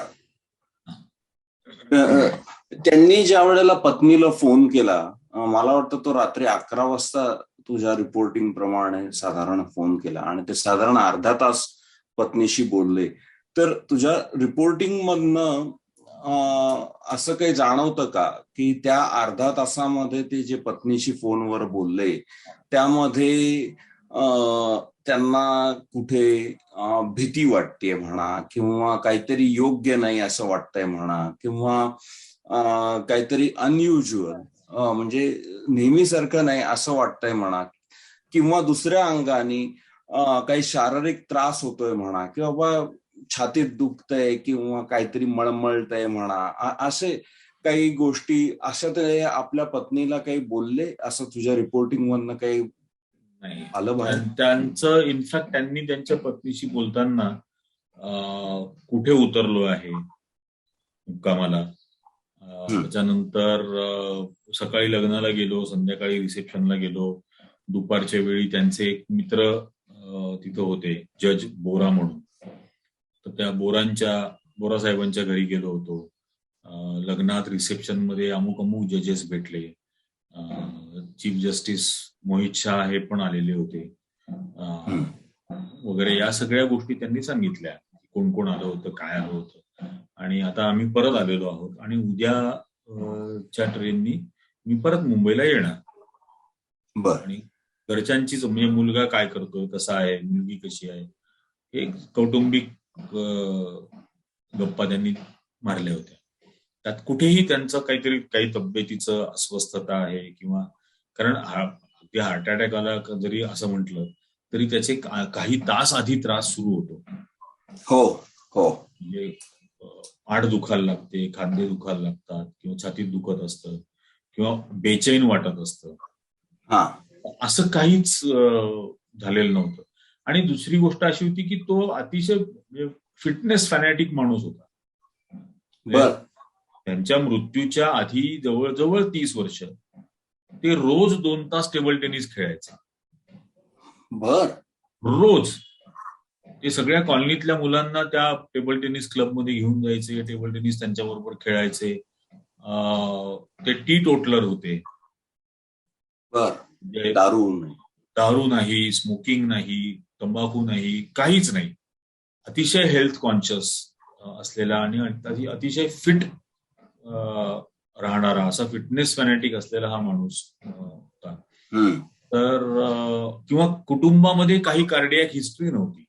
Speaker 1: त्यांनी ज्या वेळेला पत्नीला फोन केला, मला वाटतं तो रात्री 11 वाजता तुझ्या रिपोर्टिंग प्रमाणे साधारण फोन केला आणि ते साधारण अर्धा तास पत्नीशी बोलले. तर तुझ्या रिपोर्टिंग मधनं असं काही जाणवतं का की त्या अर्धा तासामध्ये ते जे पत्नीशी फोनवर बोलले त्यामध्ये त्यांना कुठे भीती वाटते म्हणा, किंवा काहीतरी योग्य नाही असं वाटतंय म्हणा, किंवा काहीतरी अनयुज्युअल म्हणजे नेहमीसारखं नाही असं वाटतंय म्हणा, किंवा दुसऱ्या अंगाने काही शारीरिक त्रास होतोय म्हणा, किंवा छातीत दुखतंय किंवा काहीतरी मळमळतंय म्हणा, असे काही गोष्टी अशा ते आपल्या पत्नीला काही बोलले असं तुझ्या रिपोर्टिंग मधनं काही
Speaker 2: नाही
Speaker 1: आलं बाहेर?
Speaker 2: त्यांचं इनफॅक्ट त्यांनी त्यांच्या पत्नीशी बोलताना कुठे उतरलो आहे मुक्कामाला, त्याच्यानंतर सकाळी लग्नाला गेलो, संध्याकाळी रिसेप्शनला गेलो, दुपारच्या वेळी त्यांचे एक मित्र तिथं होते, जज बोरा म्हणून, तर त्या बोरा साहेबांच्या घरी गेलो होतो. लग्नात रिसेप्शन मध्ये अमुक अमुक जजेस भेटले, चीफ जस्टिस मोहित शाह हे पण आलेले होते वगैरे. या सगळ्या गोष्टी त्यांनी सांगितल्या, कोण कोण आलं होतं, काय आलं होतं. आणि आता आम्ही परत आलेलो आहोत आणि उद्याच्या ट्रेननी मी परत मुंबईला येणार. आणि घरच्यांचीच म्हणजे मुलगा काय करतोय, कसा आहे, मुलगी कशी आहे, एक कौटुंबिक गप्पा त्यांनी मारल्या होत्या. त्यात कुठेही त्यांचं काही तब्येतीचं अस्वस्थता आहे किंवा, कारण हार्ट अटॅक आला जरी असं म्हटलं तरी त्याचे काही तास आधी त्रास सुरू होतो.
Speaker 1: हो हो.
Speaker 2: म्हणजे आड दुखायला लागते, खांदे दुखायला लागतात, किंवा छातीत दुखत असतं, किंवा बेचैन वाटत असतं. असं काहीच झालेलं नव्हतं. आणि दुसरी गोष्ट अशी होती की तो अतिशय फिटनेस फॅनॅटिक माणूस होता. त्यांच्या मृत्यूच्या आधी जवळजवळ 30 वर्ष ते रोज 2 तास टेबल टेनिस खेळायचे. रोज. ते सगळ्या कॉलनीतल्या मुलांना त्या टेबल टेनिस क्लबमध्ये घेऊन जायचे, टेबल टेनिस त्यांच्याबरोबर खेळायचे. ते टी टोटलर होते. दारू नाही, स्मोकिंग नाही, तंबाखू नाही, काहीच नाही. अतिशय हेल्थ कॉन्शियस असलेला आणि अतिशय फिट राहणारा, असा फिटनेस फॅनॅटिक असलेला हा माणूस होता. तर किंवा कुटुंबामध्ये काही कार्डियाक हिस्ट्री नव्हती.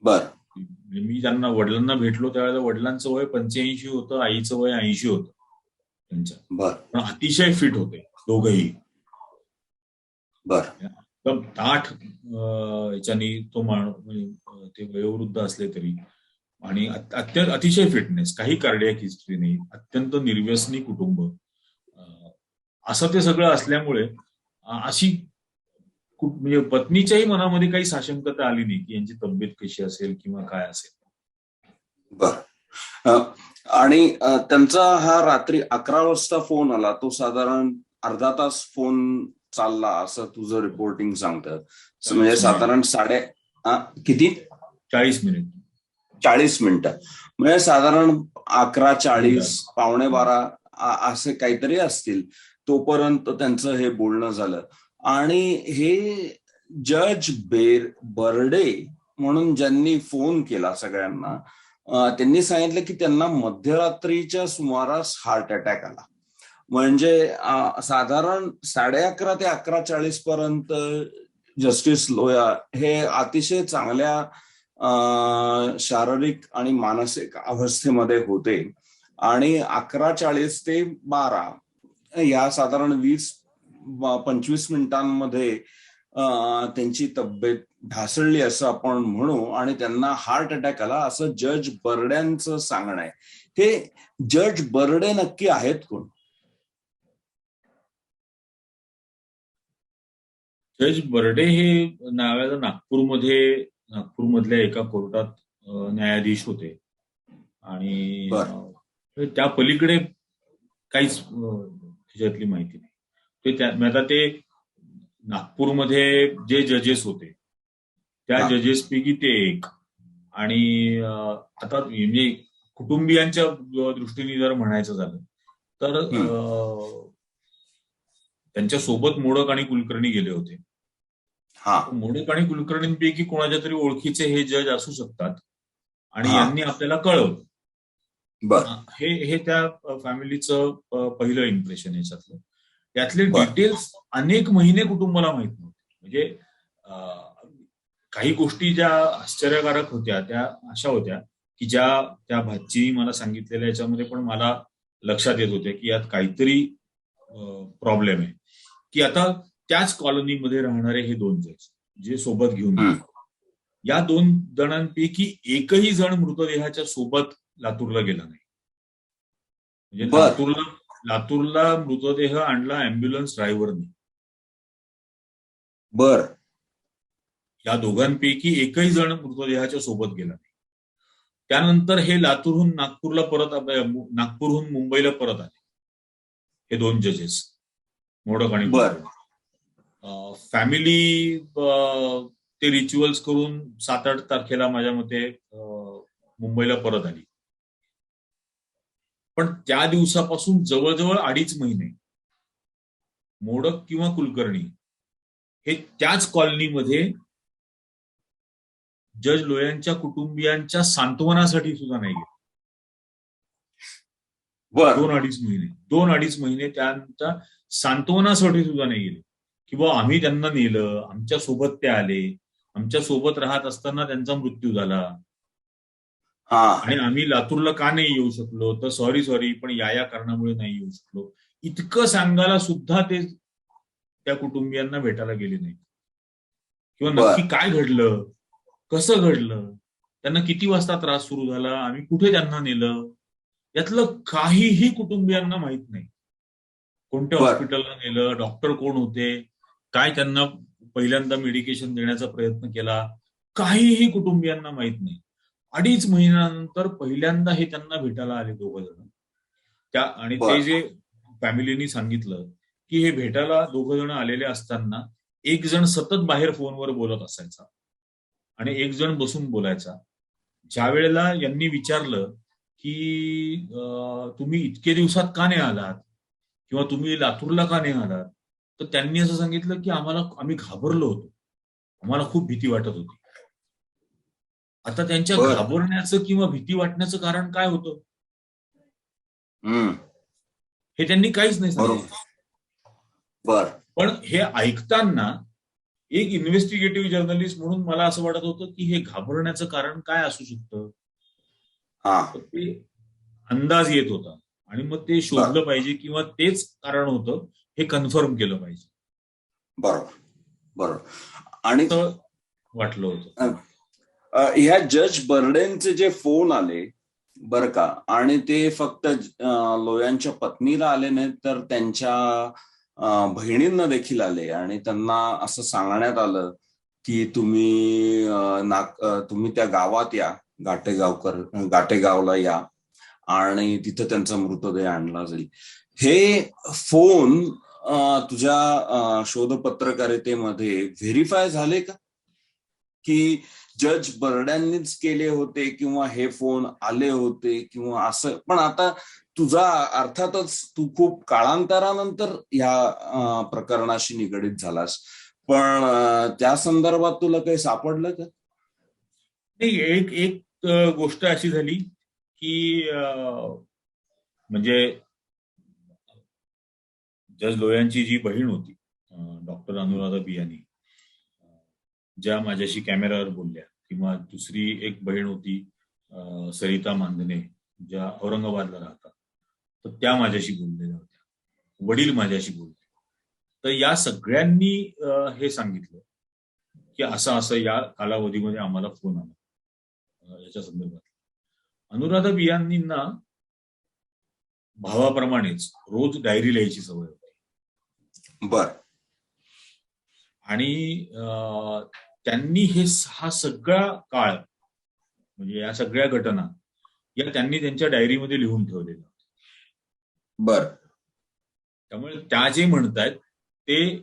Speaker 2: मी ज्यांना वडिलांना भेटलो त्यावेळेला वडिलांचं वय 85 होतं, आईचं वय 80 होतं त्यांच्या. पण अतिशय फिट होते दोघंही. ताठ याच्यानी तो माणूस, ते वयोवृद्ध असले तरी, आणि अतिशय फिटनेस, काही कार्डियाक हिस्ट्री नाही, अत्यंत निर्व्यसनी कुटुंब, असं ते सगळं असल्यामुळे अशी म्हणजे पत्नीच्याही मनामध्ये काही साशंकता आली नाही की यांची तब्येत कशी असेल किंवा काय असेल.
Speaker 1: आणि त्यांचा हा रात्री 11 वाजता फोन आला, तो साधारण अर्धा तास फोन चालला असं तुझं रिपोर्टिंग सांगतं. म्हणजे साधारण किती
Speaker 2: 40 मिनिट
Speaker 1: 40 मिनिटं, म्हणजे साधारण 11:40 11:45 असे काहीतरी असतील, तोपर्यंत त्यांचं हे बोलणं झालं. आणि हे जज बर्डे म्हणून ज्यांनी फोन केला सगळ्यांना, त्यांनी सांगितलं की त्यांना मध्यरात्रीच्या सुमारास हार्ट अटॅक आला. म्हणजे साधारण 11:30 ते 11:40 पर्यंत जस्टिस लोया हे अतिशय चांगल्या शारीरिक आणि मानसिक अवस्थेमध्ये होते. आणि 11:40 ते 12 या साधारण 20-25 मिनिटांमध्ये त्यांची तब्येत ढासळली असं आपण म्हणू, आणि त्यांना हार्ट अटॅक आला असं जज बर्ड्यांचं सांगणं आहे. हे जज बर्डे नक्की आहेत कोण?
Speaker 2: जज बर्डे हे नावाला नागपूरमधल्या एका कोर्टात न्यायाधीश होते. आणि त्या पलीकडे काहीच त्याच्यातली माहिती नाही. आता ते नागपूरमध्ये जे जजेस होते त्या
Speaker 1: हा.
Speaker 2: जजेसपैकी ते एक. आणि आता म्हणजे कुटुंबियांच्या दृष्टीने जर म्हणायचं झालं तर त्यांच्या सोबत मोडक आणि कुलकर्णी गेले होते.
Speaker 1: हा.
Speaker 2: मोडक आणि कुलकर्णींपैकी कोणाच्या तरी ओळखीचे हे जज असू शकतात आणि
Speaker 1: हा.
Speaker 2: यांनी आपल्याला कळवलं.
Speaker 1: बर.
Speaker 2: हे हे त्या फॅमिलीचं पहिलं इम्प्रेशन याच्यातलं. त्यातले
Speaker 1: बर.
Speaker 2: डिटेल्स अनेक महिने कुटुंबाला माहित नव्हते. म्हणजे काही गोष्टी ज्या आश्चर्यकारक होत्या त्या अशा होत्या की ज्या त्या भाची मला सांगितलेल्या याच्यामध्ये पण मला लक्षात येत होते की यात काहीतरी प्रॉब्लेम आहे. की आता त्याच कॉलनीमध्ये राहणारे हे दोन जज जे सोबत घेऊन गेले, या 2 जणांपैकी एकही जण मृतदेहाच्या सोबत लातूरला गेला नाही. म्हणजे
Speaker 1: बर.
Speaker 2: लातूरला मृतदेह आणला अँब्युलन्स ड्रायव्हरने.
Speaker 1: बर.
Speaker 2: या दोघांपैकी एकही जण मृतदेहाच्या सोबत गेला नाही. त्यानंतर हे लातूरहून नागपूरहून मुंबईला परत आले हे 2 जजेस, मोडक आणि
Speaker 1: बर.
Speaker 2: कुलकर्णी. फॅमिली ते रिच्युअल्स करून 7-8 तारखेला माझ्या मते मुंबईला परत आली. पण त्या दिवसापासून जवळजवळ 2.5 महिने मोडक किंवा कुलकर्णी हे त्याच कॉलनीमध्ये जज लोयांच्या कुटुंबियांच्या सांत्वनासाठी सुद्धा नाही गेले.
Speaker 1: बर.
Speaker 2: 2-2.5 महिने त्यांच्या सांत्वनासाठी सुद्धा नाही गेले की बुवा आम्ही त्यांना नेलं, आमच्या सोबत ते आले, आमच्या सोबत राहत असताना त्यांचा मृत्यू झाला आणि आम्ही लातूरला का नाही येऊ शकलो, तर सॉरी पण या कारणामुळे नाही येऊ शकलो, इतकं सांगायला सुद्धा ते त्या कुटुंबियांना भेटायला गेले नाही. किंवा नक्की काय घडलं, कसं घडलं, त्यांना किती वाजता त्रास सुरू झाला, आम्ही कुठे त्यांना नेलं, यातलं काहीही कुटुंबियांना माहित नाही. कोणत्या हॉस्पिटलला नेलं, डॉक्टर कोण होते, काय त्यांना पहिल्यांदा मेडिकेशन देण्याचा प्रयत्न केला, काहीही कुटुंबियांना माहित नाही. 2.5 महिन्यानंतर पहिल्यांदा हे त्यांना भेटायला आले 2 जण. आणि ते जे फॅमिलीनी सांगितलं की हे भेटायला 2 जण आलेले असताना एक जण सतत बाहेर फोनवर बोलत असायचा आणि एक जण बसून बोलायचा. ज्या वेळेला यांनी विचारलं की तुम्ही इतके दिवसात का नाही आलात किंवा तुम्ही लातूरला का नाही आलात, तर त्यांनी असं सांगितलं की आम्ही घाबरलो होतो, आम्हाला खूप भीती वाटत होती. आता त्यांच्या घाबरण्याचं किंवा भीती वाटण्याचं कारण काय होतं हे त्यांनी काहीच नाही सांगितलं. पण हे ऐकताना एक इन्व्हेस्टिगेटिव्ह जर्नलिस्ट म्हणून मला असं वाटत होतं की हे घाबरण्याचं कारण काय असू शकतं. ते अंदाज येत होता आणि मग ते शोधलं पाहिजे किंवा तेच कारण होतं हे कन्फर्म केलं पाहिजे.
Speaker 1: बरोबर. आणि
Speaker 2: वाटलं होतं.
Speaker 1: ह्या जज बर्डेनचे जे फोन आले बर का, आणि ते फक्त लोयांच्या पत्नीला आले नाहीत तर त्यांच्या बहिणींना देखील आले आणि त्यांना असं सांगण्यात आलं की तुम्ही त्या गावात या, गाटेगावला या आणि तिथं त्यांचा मृतदेह आणला जाईल. हे फोन तुझ्या शोधपत्रकारितेमध्ये व्हेरीफाय झाले का की जज बर्ड्यांनीच केले होते किंवा हे फोन आले होते किंवा असं? पण आता तुझा अर्थातच तू खूप काळांतरानंतर या प्रकरणाशी निगडीत झालास, पण त्या संदर्भात तुला काही सापडलं का?
Speaker 2: नाही, एक गोष्ट अशी झाली की म्हणजे जज लोयांची जी बहीण होती डॉक्टर अनुराधा बियानी, ज्या माझ्याशी कॅमेऱ्यावर बोलल्या, किंवा दुसरी एक बहीण होती सरिता मांदने, ज्या औरंगाबादला राहतात, तर त्या माझ्याशी बोललेल्या होत्या. वडील माझ्याशी बोलले. तर या सगळ्यांनी हे सांगितलं की असं या कालावधीमध्ये आम्हाला फोन आला याच्या संदर्भात. अनुराधा बियानींना भावाप्रमाणेच रोज डायरी लिहायची सवय होती. आणि त्यांनी हा सगळा काळ, म्हणजे या सगळ्या घटना या त्यांनी त्यांच्या डायरीमध्ये लिहून ठेवलेल्या. त्यामुळे त्या जे म्हणतायत ते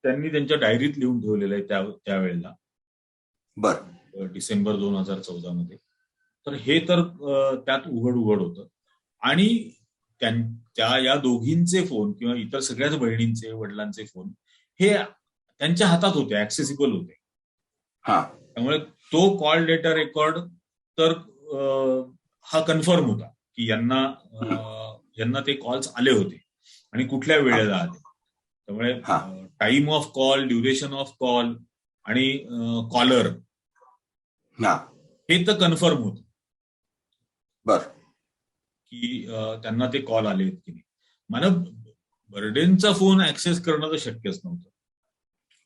Speaker 2: त्यांनी त्यांच्या डायरीत लिहून ठेवलेलं आहे त्यावेळेला,
Speaker 1: बर,
Speaker 2: डिसेंबर 2014 मध्ये. तर हे तर त्यात उघड होतं. आणि त्या या दोघींचे फोन किंवा इतर सगळ्याच बहिणींचे, वडिलांचे फोन हे त्यांच्या हातात होते, ऍक्सेसिबल होते. त्यामुळे तो कॉल डेटा रेकॉर्ड तर हा कन्फर्म होता की यांना ते कॉल्स आले होते आणि कुठल्या वेळेला आले. त्यामुळे time of call, duration of call आणि कॉलर हे तर कन्फर्म होत की त्यांना ते कॉल आले की नाही. मला बर्डेनचा फोन ऍक्सेस करणं तर शक्यच नव्हतं.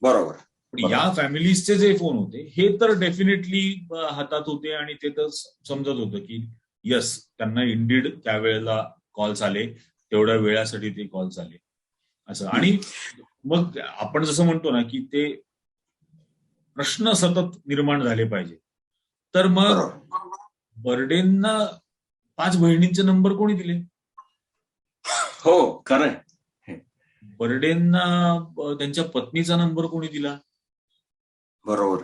Speaker 1: बरोबर.
Speaker 2: पण या फॅमिलीजचे जे फोन होते हे तर डेफिनेटली हातात होते आणि ते तर समजत होतं की यस, त्यांना इंडीड त्यावेळेला कॉल्स आले, तेवढ्या वेळासाठी ते कॉल्स आले असं. आणि मग आपण जसं म्हणतो ना की ते प्रश्न सतत निर्माण झाले पाहिजे, तर मग बर्डेंना 5 बहिणींचे नंबर कोणी दिले?
Speaker 1: हो, खरंय.
Speaker 2: बर्डेंना त्यांच्या पत्नीचा नंबर कोणी दिला? बरोबर.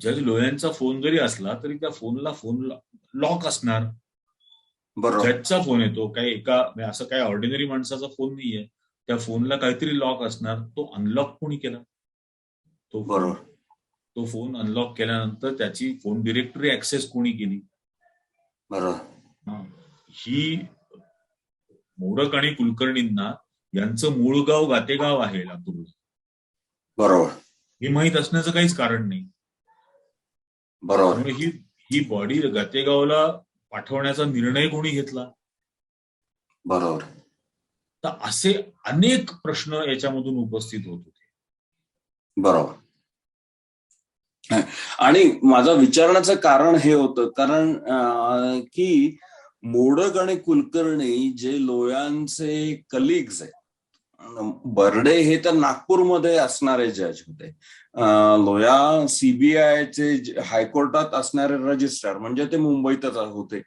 Speaker 2: जज लोयांचा फोन जरी असला तरी त्या फोनला लॉक असणार. जजचा फोन येतो, असं काही ऑर्डिनरी माणसाचा फोन नाहीये, त्या फोनला काहीतरी लॉक असणार. तो अनलॉक कोणी केला? तो फोन अनलॉक केल्यानंतर त्याची फोन डिरेक्टरी ऍक्सेस कोणी केली? ही मोडक आणि कुलकर्णींना यांचं मूळ गाव गातेगाव आहे लातूरला. बरोबर. हे माहीत असण्याचं काहीच कारण नाही. बरोबर. ही बॉडी गातेगावला पाठवण्याचा निर्णय कोणी घेतला? बरोबर. तर असे अनेक प्रश्न याच्यामधून उपस्थित होत होते.
Speaker 1: बरोबर. आणि माझं विचारण्याचं कारण हे होतं, कारण की मोडक आणि कुलकर्णी जे लोयांचे कलिग्स आहेत, बर्डे हे तर नागपूरमध्ये असणारे जज होते. लोया सीबीआयचे हायकोर्टात असणारे रजिस्ट्रार, म्हणजे ते मुंबईतच होते.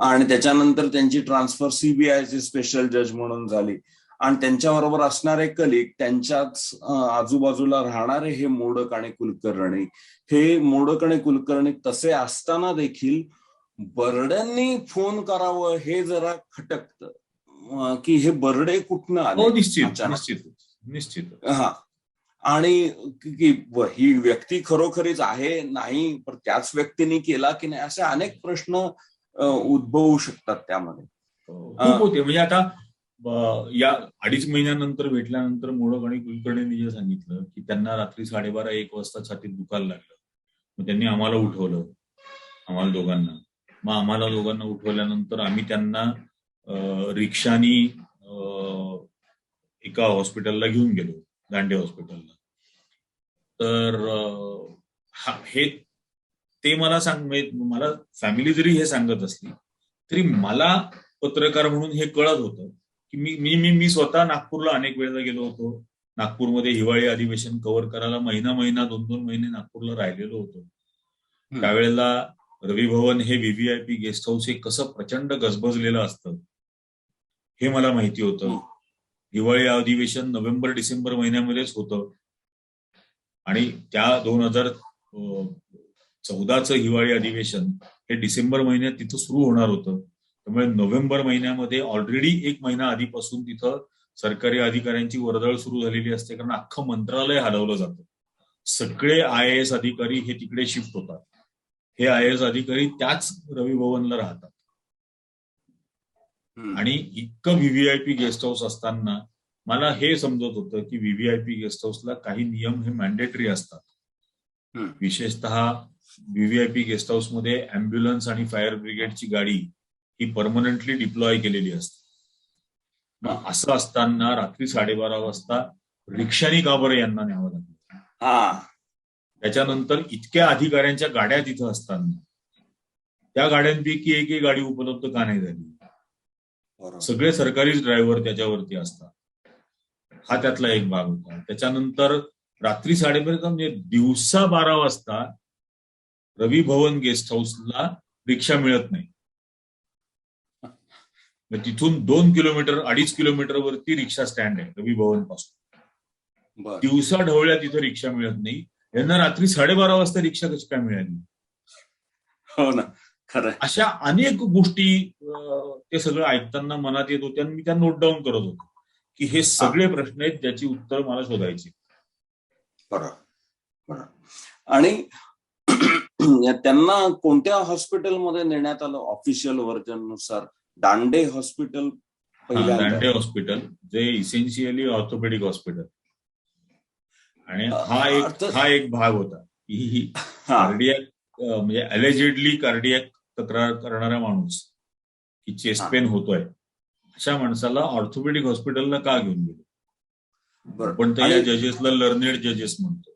Speaker 1: आणि त्याच्यानंतर त्यांची ट्रान्सफर सीबीआयचे स्पेशल जज म्हणून झाली. आणि त्यांच्याबरोबर असणारे कलिग, त्यांच्याच आजूबाजूला राहणारे हे मोडक आणि कुलकर्णी. हे मोडक आणि कुलकर्णी तसे असताना देखील बर्डेंनी फोन करावं हे जरा खटकतं की हे बर्डे कुठनं आले.
Speaker 2: निश्चित.
Speaker 1: आणि ही व्यक्ती खरोखरीच आहे नाही, पण त्याच व्यक्तीने केला की नाही, असे अनेक प्रश्न उद्भवू शकतात त्यामध्ये.
Speaker 2: खूप होते. म्हणजे आता या 2.5 महिन्यानंतर भेटल्यानंतर मोडक आणि कुलकर्णींनी जे सांगितलं की त्यांना रात्री 12:30-1 वाजता छातीत दुखायला लागलं. मग त्यांनी आम्हाला उठवलं, आम्हाला दोघांना. मग आम्हाला दोघांना उठवल्यानंतर आम्ही त्यांना रिक्षानी एका हॉस्पिटलला घेऊन गेलो, दांडे हॉस्पिटलला. तर हे ते मला मला फॅमिली जरी हे सांगत असली तरी मला पत्रकार म्हणून हे कळत होतं की मी स्वतः नागपूरला अनेक वेळेला गेलो होतो. नागपूरमध्ये हिवाळी अधिवेशन कव्हर करायला महिना 2-2 महिने नागपूरला राहिलेलो होतो. त्यावेळेला रवी भवन हे व्हीव्हीआयपी गेस्ट हाऊस हे कसं प्रचंड गजबजलेलं असतं हे मला माहिती होतं. हिवाळी अधिवेशन नोव्हेंबर-डिसेंबर महिन्यामध्येच होतं आणि त्या 2014चं हिवाळी अधिवेशन हे डिसेंबर महिन्यात तिथं सुरू होणार होतं. त्यामुळे नोव्हेंबर महिन्यामध्ये ऑलरेडी 1 महिना आधीपासून तिथं सरकारी अधिकाऱ्यांची वर्दळ सुरू झालेली असते, कारण अख्खं मंत्रालय हलवलं जातं. सगळे IAS अधिकारी हे तिकडे शिफ्ट होतात. हे IAS अधिकारी त्याच रवी भवनला राहतात. आणि इतकं व्हीव्हीआयपी गेस्ट हाऊस असताना मला हे समजत होतं की व्हीव्हीआयपी गेस्ट हाऊसला काही नियम हे मॅन्डेटरी असतात. विशेषतः व्हीव्हीआयपी गेस्ट हाऊसमध्ये अँब्युलन्स आणि फायर ब्रिगेडची गाडी ही परमनंटली डिप्लॉय केलेली असते. मग असं असताना रात्री 12:30 वाजता रिक्षानी का बरं यांना न्यावं लागलं? त्याच्यानंतर इतक्या अधिकाऱ्यांच्या गाड्या तिथं असताना त्या गाड्यांपैकी एक गाडी उपलब्ध का नाही झाली? सगळे सरकारीच ड्रायव्हर त्याच्यावरती असतात. हा त्यातला एक भाग होता. त्याच्यानंतर रात्री 12:30 म्हणजे दिवसा 12 वाजता रवी भवन गेस्ट हाऊसला रिक्षा मिळत नाही. तिथून 2 किलोमीटर 2.5 किलोमीटर वरती रिक्षा स्टँड आहे रवी भवन पासून.
Speaker 1: बर.
Speaker 2: दिवसा ढवळ्या तिथे रिक्षा मिळत नाही. यांना रात्री 12:30 वाजता रिक्षा कशी काय मिळाली?
Speaker 1: हो ना, खरं.
Speaker 2: अशा अनेक गोष्टी ते सगळं ऐकताना मनात येत होत्या आणि मी त्या नोट डाऊन करत होतो की हे सगळे प्रश्न आहेत ज्याची उत्तर मला शोधायची.
Speaker 1: बरोबर. आणि त्यांना कोणत्या हॉस्पिटलमध्ये नेण्यात आलं ऑफिशियल व्हर्जन नुसार? दांडे हॉस्पिटल पहिल्यांदा.
Speaker 2: दांडे हॉस्पिटल, जे इसेन्शियली ऑर्थोपेडिक हॉस्पिटल. आणि हा एक भाग होता की कार्डियक म्हणजे अलेजेडली कार्डियक तक्रार करणारा माणूस की चेस्ट पेन होतोय, अशा माणसाला ऑर्थोपेडिक हॉस्पिटलला का घेऊन गेलो? पण तर या जजेसला लर्नेड जजेस म्हणतो.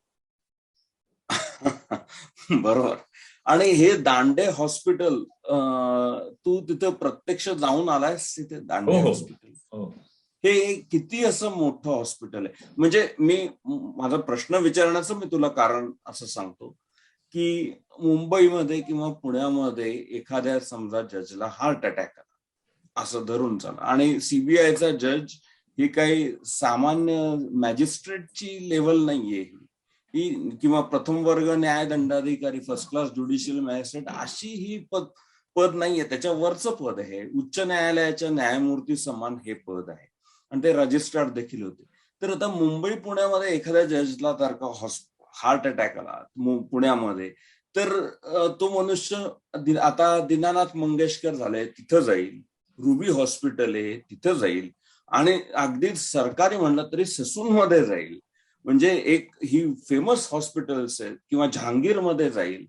Speaker 1: बरोबर. आणि हे दांडे हॉस्पिटल, तू तिथे प्रत्यक्ष जाऊन आलायस तिथे दांडे हॉस्पिटल? हे किती असं मोठं हॉस्पिटल आहे? म्हणजे माझा प्रश्न विचारण्याचं मी तुला कारण असं सांगतो की मुंबईमध्ये किंवा पुण्यामध्ये एखाद्या समजा जजला हार्ट अटॅक आला असं धरून चाला, आणि सीबीआयचा जज ही काही सामान्य मॅजिस्ट्रेटची लेवल नाहीये ही, किंवा प्रथम वर्ग न्यायदंडाधिकारी, फर्स्ट क्लास ज्युडिशियल मॅजिस्ट्रेट अशी ही पद नाहीये. त्याच्यावरचं पद आहे, उच्च न्यायालयाच्या न्यायमूर्ती समान हे पद आहे, आणि ते रजिस्ट्रार देखील होते. तर आता मुंबई पुण्यामध्ये एखाद्या जजला जर का हार्ट अटॅक आला पुण्यामध्ये, तर तो मनुष्य आता दीनानाथ मंगेशकर झाले तिथं जाईल, रुबी हॉस्पिटल आहे तिथं जाईल, आणि अगदी सरकारी म्हणलं तरी ससूनमध्ये जाईल. म्हणजे ही फेमस हॉस्पिटल्स आहेत, किंवा जहांगीरमध्ये जाईल.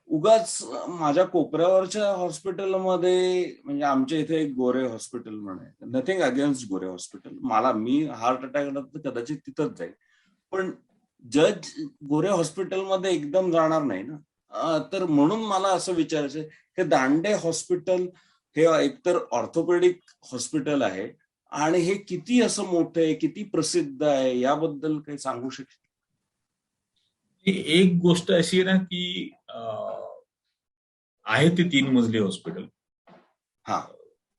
Speaker 1: उगाच माझ्या कोपऱ्यावरच्या हॉस्पिटलमध्ये, म्हणजे आमच्या इथे एक गोरे हॉस्पिटल म्हणून, नथिंग अगेन्स्ट गोरे हॉस्पिटल, मी हार्ट अटॅक आला तर कदाचित तिथंच जाईल, पण जज गोरे हॉस्पिटलमध्ये एकदम जाणार नाही ना. तर म्हणून मला असं विचारायचं की दांडे हॉस्पिटल हे एकतर ऑर्थोपेडिक हॉस्पिटल आहे, आणि हे किती असं मोठं आहे, किती प्रसिद्ध आहे, याबद्दल काही सांगू शकशील?
Speaker 2: एक गोष्ट अशी आहे ना की आहे ते 3 मजली हॉस्पिटल,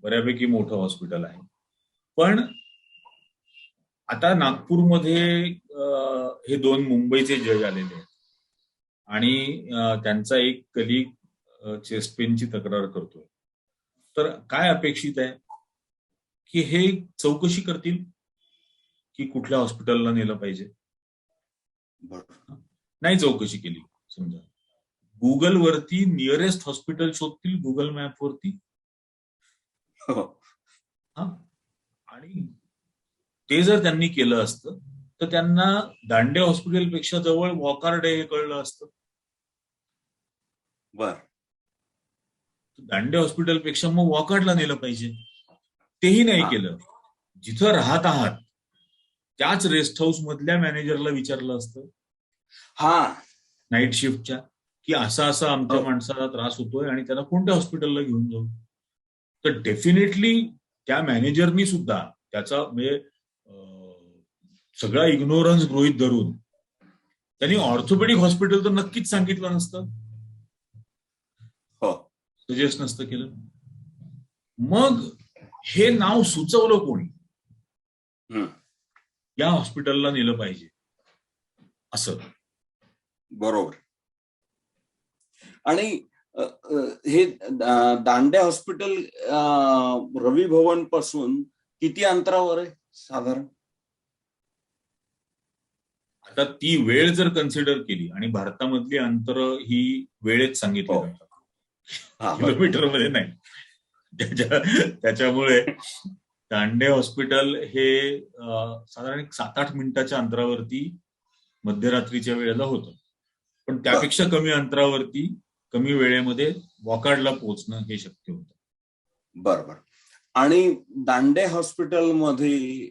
Speaker 2: बऱ्यापैकी मोठं हॉस्पिटल आहे. पण आता नागपूरमध्ये हे 2 मुंबईचे जज आलेले आहेत, आणि त्यांचा एक कलीग चेस्ट पेनची तक्रार करतोय. तर काय अपेक्षित आहे की हे चौकशी करतील की कुठल्या हॉस्पिटलला नेलं पाहिजे. नाही चौकशी केली, समजा गुगल वरती नियरेस्ट हॉस्पिटल शोधतील, गुगल मॅप वरती, आणि ते जर त्यांनी केलं असतं तर त्यांना दांडे हॉस्पिटलपेक्षा जवळ वॉकार्ड हे कळलं असतं. दांडे हॉस्पिटलपेक्षा मग वॉकार्डला नेलं पाहिजे. तेही नाही केलं. जिथं राहत आहात त्याच रेस्ट हाऊस मधल्या मॅनेजरला विचारलं असतं नाईट शिफ्टच्या की असं आमच्या माणसाला त्रास होतोय आणि त्याला कोणत्या हॉस्पिटलला घेऊन जाऊ. तर डेफिनेटली त्या मॅनेजरनी सुद्धा त्याचा म्हणजे सगळा इग्नोरन्स गृहीत धरून त्यांनी ऑर्थोपेडिक हॉस्पिटल तर नक्कीच सांगितलं नसतं, सजेस्ट नसतं केलं. मग हे नाव सुचवलं कोणी, या हॉस्पिटलला नेलं पाहिजे असं.
Speaker 1: बरोबर. आणि हे दांडे हॉस्पिटल रवी भवन पासून किती अंतरावर आहे साधारण?
Speaker 2: आता ती वेळ जर कन्सिडर केली, आणि भारतामधली अंतर ही वेळेत सांगितली जातात, किलोमीटर मध्ये नाही, त्याच्यामुळे दांडे हॉस्पिटल हे साधारण 7-8 मिनिटाच्या अंतरावरती मध्यरात्रीच्या वेळेला होतं. पण त्यापेक्षा कमी अंतरावरती कमी वेळेमध्ये वॉकार्डला पोहोचणं हे शक्य होतं.
Speaker 1: बरोबर. आणि दांडे हॉस्पिटलमध्ये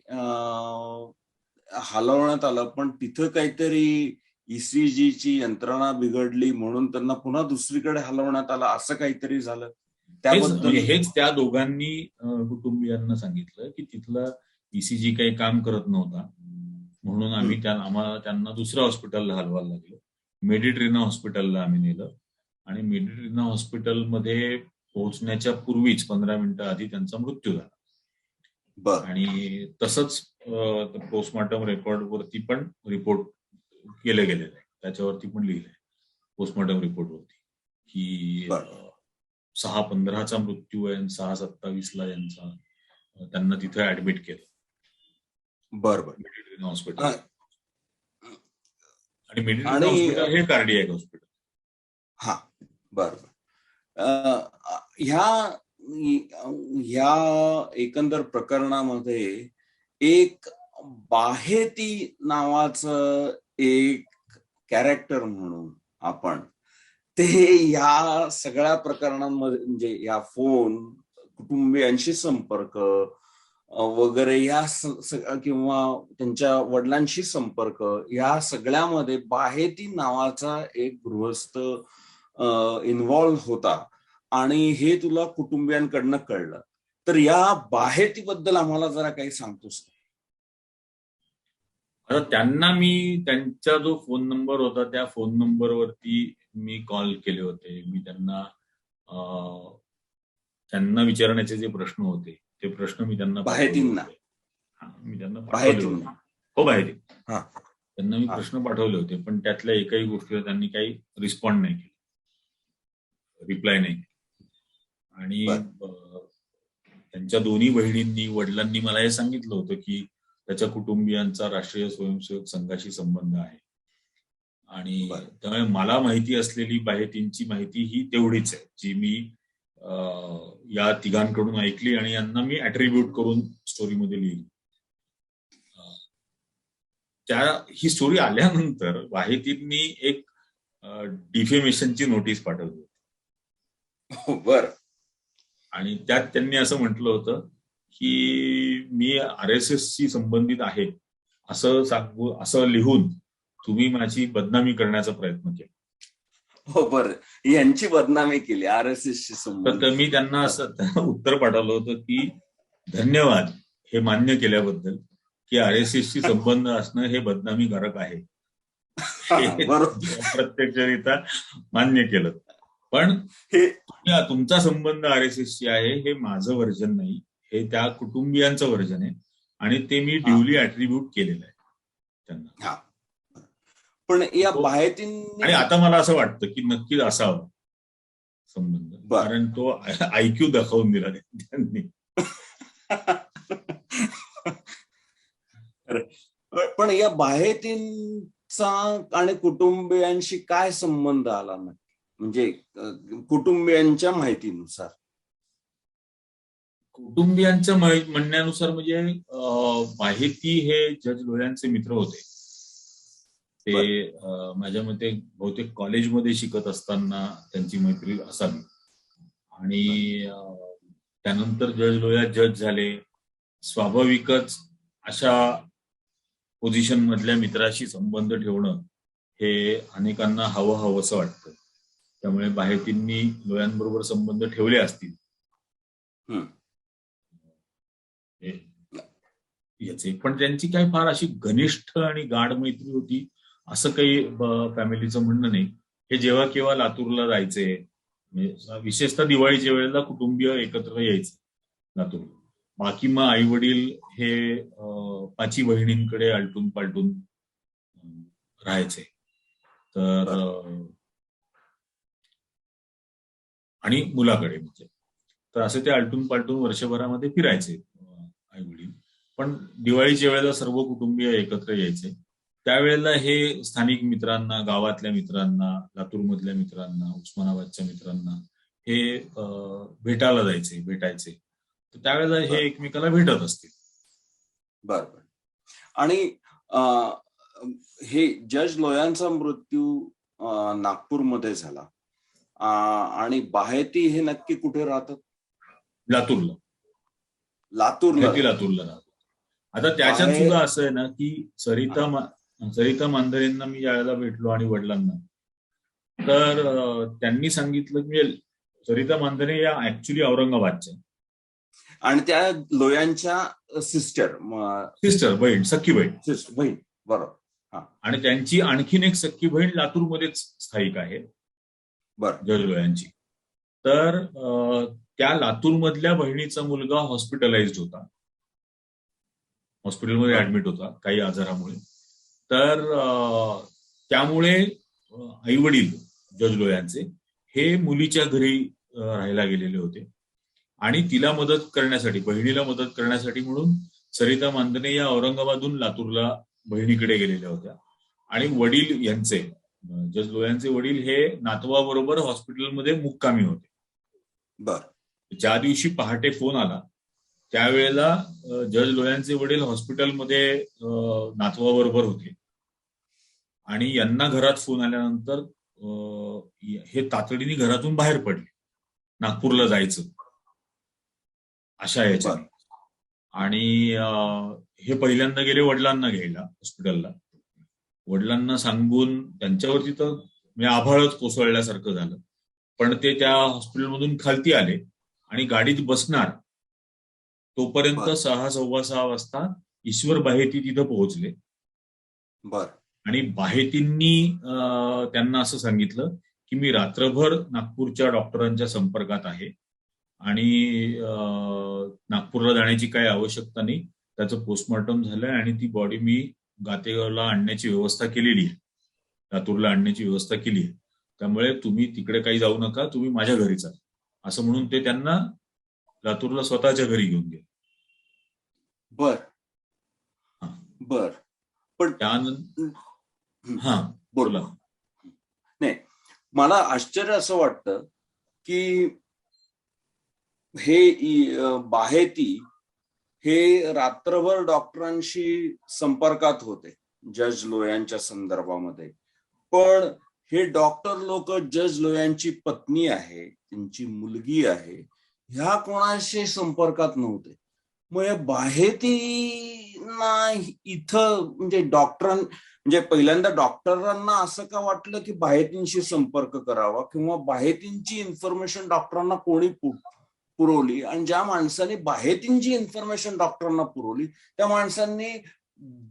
Speaker 1: हलवण्यात आलं, पण तिथं काहीतरी ईसीजीची यंत्रणा बिघडली म्हणून त्यांना पुन्हा दुसरीकडे हलवण्यात आलं, असं काहीतरी झालं. त्याबद्दल
Speaker 2: हेच त्या दोघांनी कुटुंबियांना सांगितलं की तिथला ईसीजी काही काम करत नव्हता, म्हणून आम्हाला त्यांना दुसऱ्या हॉस्पिटलला हलवायला लागलं. मेडिट्रिना हॉस्पिटलला आम्ही नेलं, आणि मेडिट्रिना हॉस्पिटलमध्ये पोहोचण्याच्या पूर्वीच 15 मिनिटं आधी त्यांचा मृत्यू झाला.
Speaker 1: बर
Speaker 2: आणि तसंच पोस्टमॉर्टम रेकॉर्ड वरती पण रिपोर्ट केले गेलेले आहे, त्याच्यावरती पण लिहिलंय पोस्टमॉर्टम रिपोर्टवरती की
Speaker 1: बर
Speaker 2: 6/15चा मृत्यू आहे आणि 6/27ला यांचा त्यांना तिथे ऍडमिट केलं
Speaker 1: बर बर
Speaker 2: मेडिटेरियन हॉस्पिटल.
Speaker 1: अ,
Speaker 2: आणि मेडिटेरियन
Speaker 1: आणि
Speaker 2: हॉस्पिटल हे कार्डियक हॉस्पिटल.
Speaker 1: हा बर बर ह्या ह्या एकंदर प्रकरणामध्ये एक बाहेती नावाचं एक कॅरेक्टर म्हणून आपण ते या सगळ्या प्रकरणांमध्ये म्हणजे या फोन, कुटुंबियांशी संपर्क वगैरे या किंवा त्यांच्या वडिलांशी संपर्क या सगळ्यामध्ये बाहेती नावाचा एक गृहस्थ इन्व्हॉल्व्ह होता आणि हे तुला कुटुंबियांकडनं कळलं. तर या बाहेतीबद्दल आम्हाला जरा काही सांगतोस?
Speaker 2: आता त्यांना मी त्यांचा जो फोन नंबर होता त्या फोन नंबरवरती मी कॉल केले होते. मी त्यांना विचारण्याचे जे प्रश्न होते ते प्रश्न मी त्यांना पाठवले
Speaker 1: बाहेतींना
Speaker 2: होते. मी त्यांना पाठवले होते. हो, बाहेती त्यांना मी प्रश्न पाठवले होते, पण त्यातल्या एकाही गोष्टीला त्यांनी काही रिस्पॉन्ड नाही केला, रिप्लाय नाही केला. आणि त्यांच्या दोन्ही बहिणींनी, वडिलांनी मला हे सांगितलं होतं की त्याच्या कुटुंबियांचा राष्ट्रीय स्वयंसेवक संघाशी संबंध आहे. आणि त्यामुळे मला माहिती असलेली बाहेतींची माहिती ही तेवढीच आहे जी मी या तिघांकडून ऐकली आणि यांना मी ऍट्रिब्यूट करून स्टोरीमध्ये लिहिली. ही स्टोरी आल्यानंतर बाहेतींनी एक डिफेमेशनची नोटीस पाठवली होती.
Speaker 1: बर.
Speaker 2: आणि त्यात त्यांनी असं म्हटलं होतं की मी RSSशी संबंधित आहे असं लिहून तुम्ही माझी बदनामी करण्याचा प्रयत्न केला.
Speaker 1: हो, बर. यांची बदनामी केली RSSशी संबंधित.
Speaker 2: तर मी त्यांना असं उत्तर पाठवलं होतं की धन्यवाद हे मान्य केल्याबद्दल की RSSशी संबंध असणं हे बदनामीकारक आहे. प्रत्यक्षरित्या मान्य केलं. पण तुमचा संबंध RSSशी आहे हे माझं व्हर्जन नाही, हे त्या कुटुंबियांचं व्हर्जन आहे आणि ते मी ड्युली ऍट्रिब्यूट केलेलं आहे त्यांना.
Speaker 1: पण या बाहेतींनी
Speaker 2: आणि आता मला असं वाटतं की नक्कीच असावं संबंध, कारण तो IQ दाखवून दिला त्यांनी.
Speaker 1: पण या बाहेतींचा आणि कुटुंबियांशी काय संबंध आला ना, म्हणजे कुटुंबियांच्या माहितीनुसार?
Speaker 2: कुटुंबियांच्या म्हणण्यानुसार म्हणजे बाहेती हे जज लोह्यांचे मित्र होते. ते माझ्या मते बहुतेक कॉलेजमध्ये शिकत असताना त्यांची मैत्री असावी. आणि त्यानंतर जज लोह्या जज झाले. स्वाभाविकच अशा पोझिशन मधल्या मित्राशी संबंध ठेवणं हे अनेकांना हवंसं वाटतं. त्यामुळे बाहेतींनी लोह्यांबरोबर संबंध ठेवले असतील याचे. पण त्यांची काही फार अशी घनिष्ठ आणि गाढ मैत्री होती असं काही फॅमिलीचं म्हणणं नाही. हे जेव्हा केव्हा लातूरला जायचे, विशेषतः दिवाळीच्या वेळेला कुटुंबीय एकत्र यायचे लातूरला. बाकी मग आई वडील हे 5 बहिणींकडे आलटून पालटून राहायचे. तर आणि मुलाकडे म्हणजे, तर असे ते आलटून पालटून वर्षभरामध्ये फिरायचे आई वडील. पण दिवाळीच्या वेळेला सर्व कुटुंबीय एकत्र यायचे. त्यावेळेला हे स्थानिक मित्रांना, गावातल्या मित्रांना, लातूरमधल्या मित्रांना, उस्मानाबादच्या मित्रांना हे भेटायचे. तर त्यावेळेला हे एकमेकाला भेटत असतील.
Speaker 1: बरोबर. आणि हे जज लोह्यांचा मृत्यू नागपूरमध्ये झाला आणि बाहेती हे नक्की कुठे राहतात?
Speaker 2: लातूरला राहतात. आता त्याच्यात सुद्धा असं आहे ना की सरिता मांदरेंना मी ज्यावेळेला भेटलो आणि वडिलांना, तर त्यांनी सांगितलं की सरिता मांदरे या ऍक्च्युली औरंगाबादच्या
Speaker 1: आणि त्या लोह्यांच्या सिस्टर
Speaker 2: बहीण, सख्खी बहीण.
Speaker 1: बरोबर.
Speaker 2: आणि त्यांची आणखीन एक सख्खी बहीण लातूरमध्येच स्थायिक आहे जज लोह्यांची. तर त्या लातूरमधल्या बहिणीचा मुलगा हॉस्पिटलाइज्ड होता हॉस्पिटलमध्ये ऍडमिट होता काही आजारामुळे. तर त्यामुळे आई वडील जज लोयांचे हे मुलीच्या घरी राहायला गेलेले होते आणि तिला मदत करण्यासाठी, बहिणीला मदत करण्यासाठी म्हणून सरिता मांदने या औरंगाबादहून लातूरला बहिणीकडे गेलेल्या होत्या. आणि वडील यांचे, जज लोयांचे वडील हे नातवाबरोबर हॉस्पिटलमध्ये मुक्कामी होते.
Speaker 1: बर.
Speaker 2: ज्या दिवशी पहाटे फोन आला त्यावेळेला जज लोयांचे वडील हॉस्पिटलमध्ये नातवाबरोबर होते आणि यांना घरात फोन आल्यानंतर हे तातडीने घरातून बाहेर पडले, नागपूरला जायचं अशा याच्याने. आणि हे पहिल्यांदा गेले वडिलांना घ्यायला हॉस्पिटलला. वडिलांना सांगून त्यांच्यावरती तर म्हणजे आभाळच कोसळल्यासारखं झालं. पण ते त्या हॉस्पिटलमधून खालती आले आणि गाडीत बसणार तोपर्यंत 6:15 वाजता ईश्वर बाहेती तिथं पोहोचले.
Speaker 1: बर.
Speaker 2: आणि बाहेतींनी त्यांना असं सांगितलं की मी रात्रभर नागपूरच्या डॉक्टरांच्या संपर्कात आहे आणि नागपूरला जाण्याची काही आवश्यकता नाही, त्याचं पोस्टमॉर्टम झालंय आणि ती बॉडी मी गातेगावला आणण्याची व्यवस्था केलेली आहे, लातूरला आणण्याची व्यवस्था केली आहे, त्यामुळे तुम्ही तिकडे काही जाऊ नका, तुम्ही माझ्या घरी जा, असं म्हणून ते त्यांना लातूरला स्वतःच्या घरी घेऊन गेले.
Speaker 1: बर बर. पण
Speaker 2: त्यानंतर हा बोला.
Speaker 1: नाही, मला आश्चर्य असं वाटतं की हे बाहेती हे रात्रभर डॉक्टरांशी संपर्कात होते जज लोयांच्या संदर्भामध्ये, पण हे डॉक्टर लोक जज लोयांची पत्नी आहे, त्यांची मुलगी आहे, ह्या कोणाशी संपर्कात नव्हते. मग या बाहेतींना इथं म्हणजे म्हणजे पहिल्यांदा डॉक्टरांना असं का वाटलं की बाहेतींशी संपर्क करावा किंवा बाहेतींची इन्फॉर्मेशन डॉक्टरांना कोणी पुरवली, आणि ज्या माणसाने बाहेतींची इन्फॉर्मेशन डॉक्टरांना पुरवली त्या माणसांनी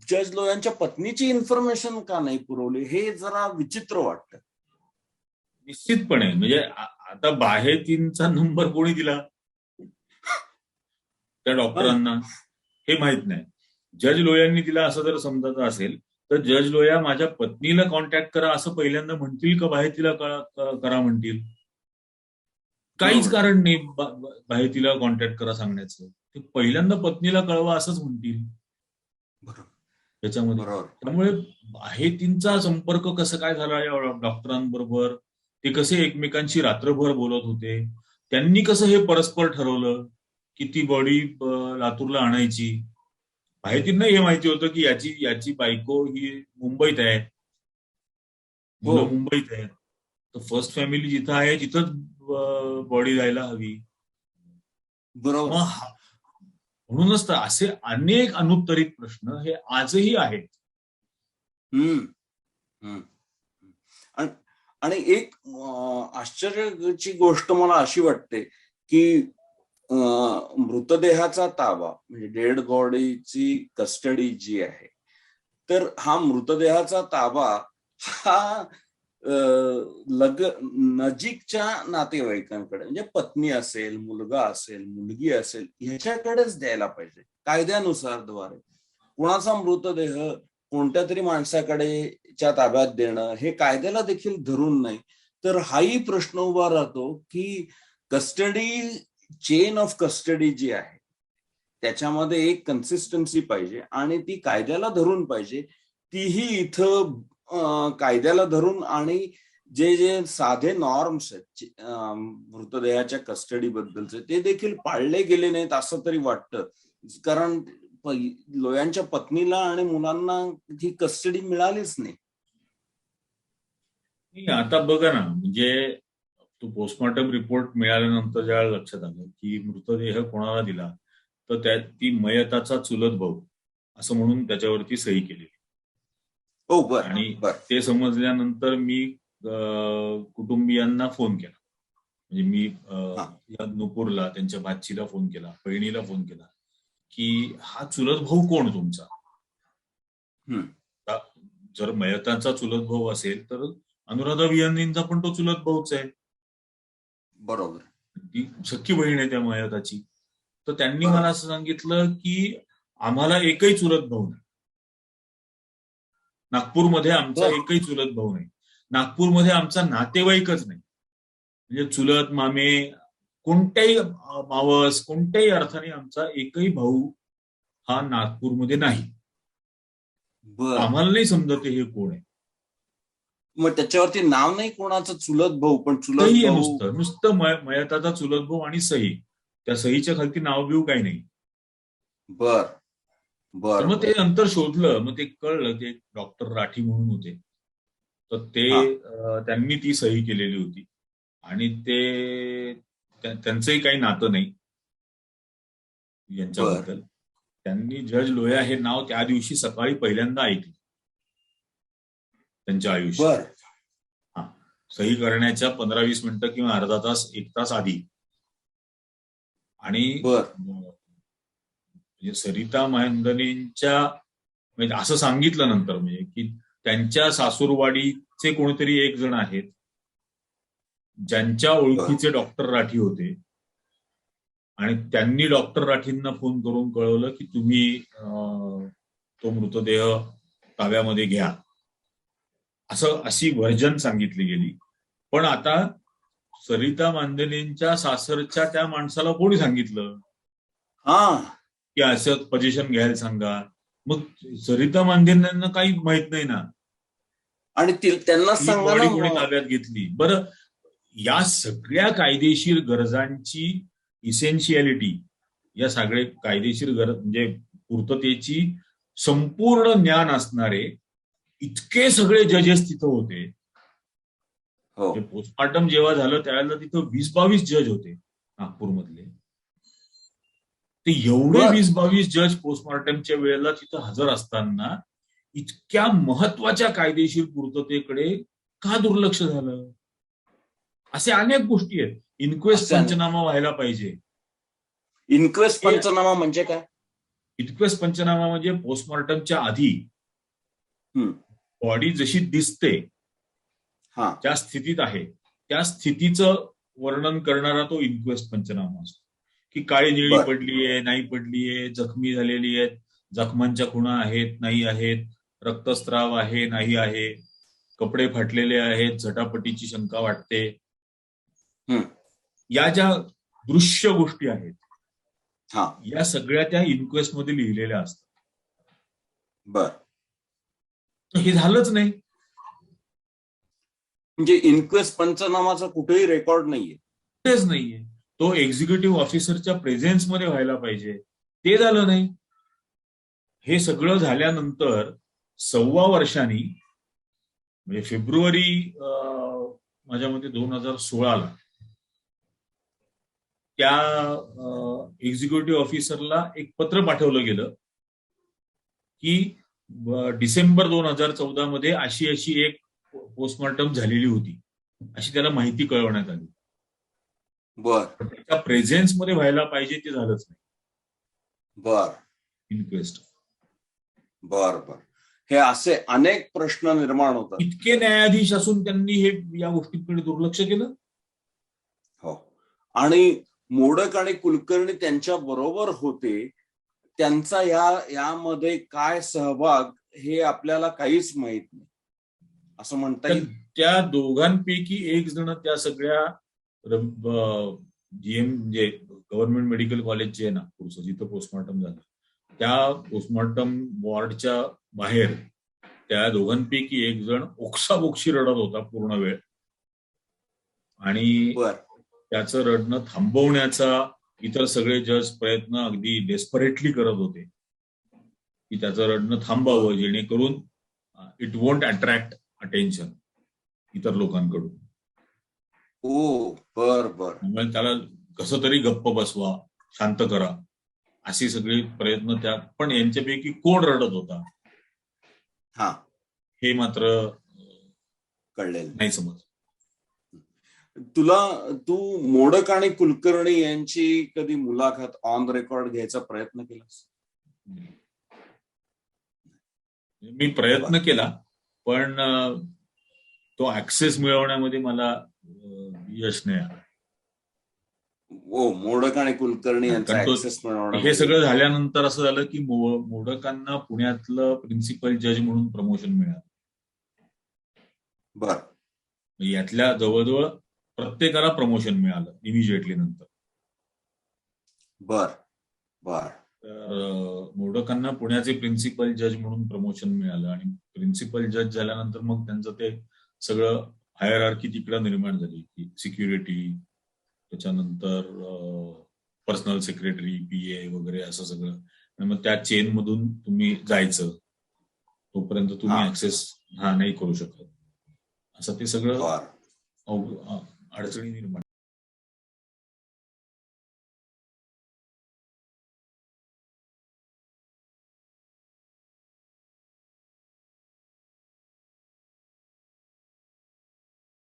Speaker 1: जज लोयांच्या पत्नीची इन्फॉर्मेशन का नाही पुरवली, हे जरा विचित्र वाटतं.
Speaker 2: निश्चितपणे म्हणजे आता बाहेतींचा नंबर कोणी दिला त्या डॉक्टरांना हे माहित नाही. जज लोयांनी दिला असं जर समजायचं असेल तर जज लोया माझ्या पत्नीला कॉन्टॅक्ट करा असं पहिल्यांदा म्हणतील का बाहेतीला करा म्हणतील? काहीच कारण नाही बाहेतीला कॉन्टॅक्ट करा सांगण्याचं. ते पहिल्यांदा पत्नीला कळवा असंच म्हणतील त्याच्यामध्ये. त्यामुळे बाहेतींचा संपर्क कसं काय झाला या डॉक्टरांबरोबर, ते कसे एकमेकांशी रात्रभर बोलत होते, त्यांनी कसं हे परस्पर ठरवलं की ती बॉडी लातूरला आणायची. बाहेतींना हे माहिती होतं की याची बायको ही मुंबईत आहे, मुलं मुंबईत आहे, तर फर्स्ट फॅमिली जिथं आहे तिथंच बॉडी जायला हवी.
Speaker 1: बरोबर.
Speaker 2: म्हणूनच तर असे अनेक अनुत्तरित प्रश्न हे आजही आहेत.
Speaker 1: आणि एक आश्चर्याची गोष्ट मला अशी वाटते की मृतदेहाचा ताबा म्हणजे डेड बॉडीची कस्टडी जी आहे, तर हा मृतदेहाचा ताबा हा नजीकच्या नातेवाईकांकडे म्हणजे पत्नी असेल, मुलगा असेल, मुलगी असेल ह्याच्याकडेच द्यायला पाहिजे कायद्यानुसार द्वारे. कुणाचा मृतदेह कोणत्या तरी माणसाकडे ताब्यात देणं हे कायद्याला देखील धरून नाही. तर हाही प्रश्न उभा राहतो की कस्टडी, चेन ऑफ कस्टडी जी आहे त्याच्यामध्ये एक कन्सिस्टन्सी पाहिजे आणि ती कायद्याला धरून पाहिजे. तीही इथं कायद्याला धरून आणि जे साधे नॉर्म्स आहेत मृतदेहाच्या कस्टडी बद्दलचे ते देखील पाळले गेले नाहीत असं तरी वाटतं. कारण लोयांच्या पत्नीला आणि मुलांना ही कस्टडी मिळालीच नाही.
Speaker 2: आता बघा ना, म्हणजे तो पोस्टमॉर्टम रिपोर्ट मिळाल्यानंतर ज्या लक्षात आलं की मृतदेह कोणाला दिला, तर ती मयताचा चुलत भाऊ असं म्हणून त्याच्यावरती सही केली. आणि ते समजल्यानंतर मी कुटुंबियांना फोन केला, म्हणजे मी नुपूरला त्यांच्या भाचीला फोन केला, बहिणीला फोन केला की हा चुलत भाऊ कोण तुमचा? जर मयताचा चुलत भाऊ असेल तर अनुराधा वियांनींचा पण तो चुलत भाऊच आहे.
Speaker 1: बरोबर.
Speaker 2: ती सख्खी बहीण आहे त्या मयताची. तर त्यांनी मला असं सांगितलं की आम्हाला एकही चुलत भाऊ नाही. नागपूरमध्ये आमचा एकही चुलत भाऊ नाही. नागपूरमध्ये आमचा नातेवाईकच नाही. म्हणजे चुलत मामे कोणत्याही मावस कोणत्याही अर्थाने आमचा एकही भाऊ हा नागपूरमध्ये नाही. आम्हाला नाही समजत हे कोण आहे.
Speaker 1: मग त्याच्यावरती नाव नाही कोणाचं चुलत भाऊ, पण चुलत
Speaker 2: सही आहे
Speaker 1: भाऊ
Speaker 2: नुसतं मयताचा चुलत भाऊ आणि सही. त्या सहीच्या खालती नाव बिव काही नाही.
Speaker 1: बर बर.
Speaker 2: मग ते नंतर शोधलं, मग ते कळलं ते डॉक्टर राठी म्हणून होते. तर ते त्यांनी ती सही केलेली होती आणि ते त्यांचंही काही नातं नाही यांच्याबद्दल. त्यांनी जज लोया हे नाव त्या दिवशी सकाळी पहिल्यांदा ऐकलं त्यांच्या आयुष्यात. हा, सही करण्याच्या 15-20 मिनिटं किंवा अर्धा तास 1 तास आधी. आणि म्हणजे सरिता महेंदनींच्या म्हणजे असं सांगितलं नंतर म्हणजे की त्यांच्या सासूरवाडीचे कोणीतरी एक जण आहेत ज्यांच्या ओळखीचे डॉक्टर राठी होते आणि त्यांनी डॉक्टर राठींना फोन करून कळवलं की तुम्ही तो मृतदेह ताब्यामध्ये घ्या, अशी व्हर्जन सांगितली गेली. पण आता सरिता मांदेलींच्या सासरच्या त्या माणसाला कोणी सांगितलं की असं पोझिशन घ्यायला सांगा? मग सरिता मांदेलींना काही माहित नाही ना, आणि त्यांना बॉडी कोणी ताब्यात घेतली. बरं, या सगळ्या कायदेशीर गरजांची इसेन्शियालिटी, या सगळे कायदेशीर गरज म्हणजे पूर्ततेची संपूर्ण ज्ञान असणारे इतके सगळे जजेस तिथं होते. पोस्टमॉर्टम जेव्हा झालं त्यावेळेला तिथं 20-22 जज होते नागपूरमधले. ते एवढे 20-22 जज पोस्टमॉर्टमच्या वेळेला तिथं हजर असताना इतक्या महत्वाच्या कायदेशीर पूर्ततेकडे का दुर्लक्ष झालं? असे अनेक गोष्टी आहेत. इन्क्वेस्ट पंचनामा व्हायला पाहिजे.
Speaker 1: इन्क्वेस्ट पंचनामा म्हणजे काय?
Speaker 2: इन्क्वेस्ट पंचनामा म्हणजे पोस्टमॉर्टमच्या आधी बॉडी जशी दिसते ज्या स्थितीत आहे त्या स्थितीचं वर्णन करणारा तो इन्क्वेस्ट पंचनामा असतो. की काळी निळी पडलीये, नाही पडलीये, जखमी झालेली आहेत, जखमांच्या खुणा आहेत, नाही आहेत, रक्तस्राव आहे, नाही आहे, कपडे फाटलेले आहेत, झटापटीची शंका वाटते, या ज्या दृश्य गोष्टी आहेत या सगळ्या त्या इन्क्वेस्ट मध्ये लिहिलेल्या असतात. हे झालंच नाही.
Speaker 1: म्हणजे इन्क्वेस्ट पंचनामाचा कुठेही रेकॉर्ड नाहीये.
Speaker 2: कुठेच नाहीये. तो एक्झिक्युटिव्ह ऑफिसरच्या प्रेझेन्समध्ये व्हायला पाहिजे, ते झालं नाही. हे सगळं झाल्यानंतर 1.25 वर्षांनी म्हणजे फेब्रुवारी माझ्या मते 2016ला त्या एक्झिक्युटिव्ह ऑफिसरला एक पत्र पाठवलं गेलं की डिसेंबर 2014 मध्ये अशी एक पोस्टमॉर्टम झालेली होती, अशी त्याला माहिती कळवण्यात आली. त्याच्या प्रेझेन्स मध्ये व्हायला पाहिजे, ते झालंच नाही. इन्क्वेस्ट.
Speaker 1: हे असे अनेक प्रश्न निर्माण होतात.
Speaker 2: इतके न्यायाधीश असून त्यांनी हे या गोष्टींकडे दुर्लक्ष केलं.
Speaker 1: आणि मोडक आणि कुलकर्णी त्यांच्या बरोबर होते, त्यांचा यामध्ये काय सहभाग हे आपल्याला काहीच माहित नाही असं म्हणता येईल.
Speaker 2: त्या दोघांपैकी एक जण त्या सगळ्या जीएम म्हणजे गव्हर्नमेंट मेडिकल कॉलेज जे आहे नागपूरचं जिथं पोस्टमॉर्टम झालं, त्या पोस्टमॉर्टम वॉर्डच्या बाहेर त्या दोघांपैकी एक जण ओक्साबोक्शी रडत होता पूर्ण वेळ. आणि त्याचं रडणं थांबवण्याचा इतर सगळे जज प्रयत्न अगदी डेस्परेटली करत होते की त्याचं रडणं थांबावं, जेणेकरून इट वोंट अट्रॅक्ट अटेन्शन इतर लोकांकडून. त्यामुळे त्याला कसं तरी गप्प बसवा, शांत करा, असे सगळे प्रयत्न त्यात. पण यांच्यापैकी कोण रडत होता हे मात्र
Speaker 1: कळलेलं
Speaker 2: नाही समज.
Speaker 1: तू मोडक आणि कुलकर्णी यांची कधी मुलाखत ऑन रेकॉर्ड घ्यायचा प्रयत्न केलास?
Speaker 2: मी प्रयत्न केला, पण तो ऍक्सेस मिळवण्यामध्ये मला यश नाही आलं.
Speaker 1: मोडक आणि कुलकर्णी यांचा
Speaker 2: कारण तो-
Speaker 1: ऍक्सेस मिळवणं
Speaker 2: हे
Speaker 1: म्हणजे-
Speaker 2: सगळं झाल्यानंतर असं झालं की मोडकांना पुण्यातलं प्रिन्सिपल जज म्हणून प्रमोशन मिळालं.
Speaker 1: बर
Speaker 2: यातल्या जवळजवळ प्रत्येकाला प्रमोशन मिळालं इमिजिएटली नंतर.
Speaker 1: बर बर
Speaker 2: तर मोडकांना पुण्याचे प्रिन्सिपल जज म्हणून प्रमोशन मिळालं आणि प्रिन्सिपल जज झाल्यानंतर मग त्यांचं ते सगळं हायरार्की तिकडं निर्माण झाली की सिक्युरिटी, त्याच्यानंतर पर्सनल सेक्रेटरी, पीए वगैरे असं सगळं. आणि मग त्या चेन मधून तुम्ही जायचं, तोपर्यंत तुम्ही
Speaker 1: हा.
Speaker 2: ऍक्सेस नाही करू शकत. असं ते सगळं
Speaker 1: बर
Speaker 2: अडचणी निर्माण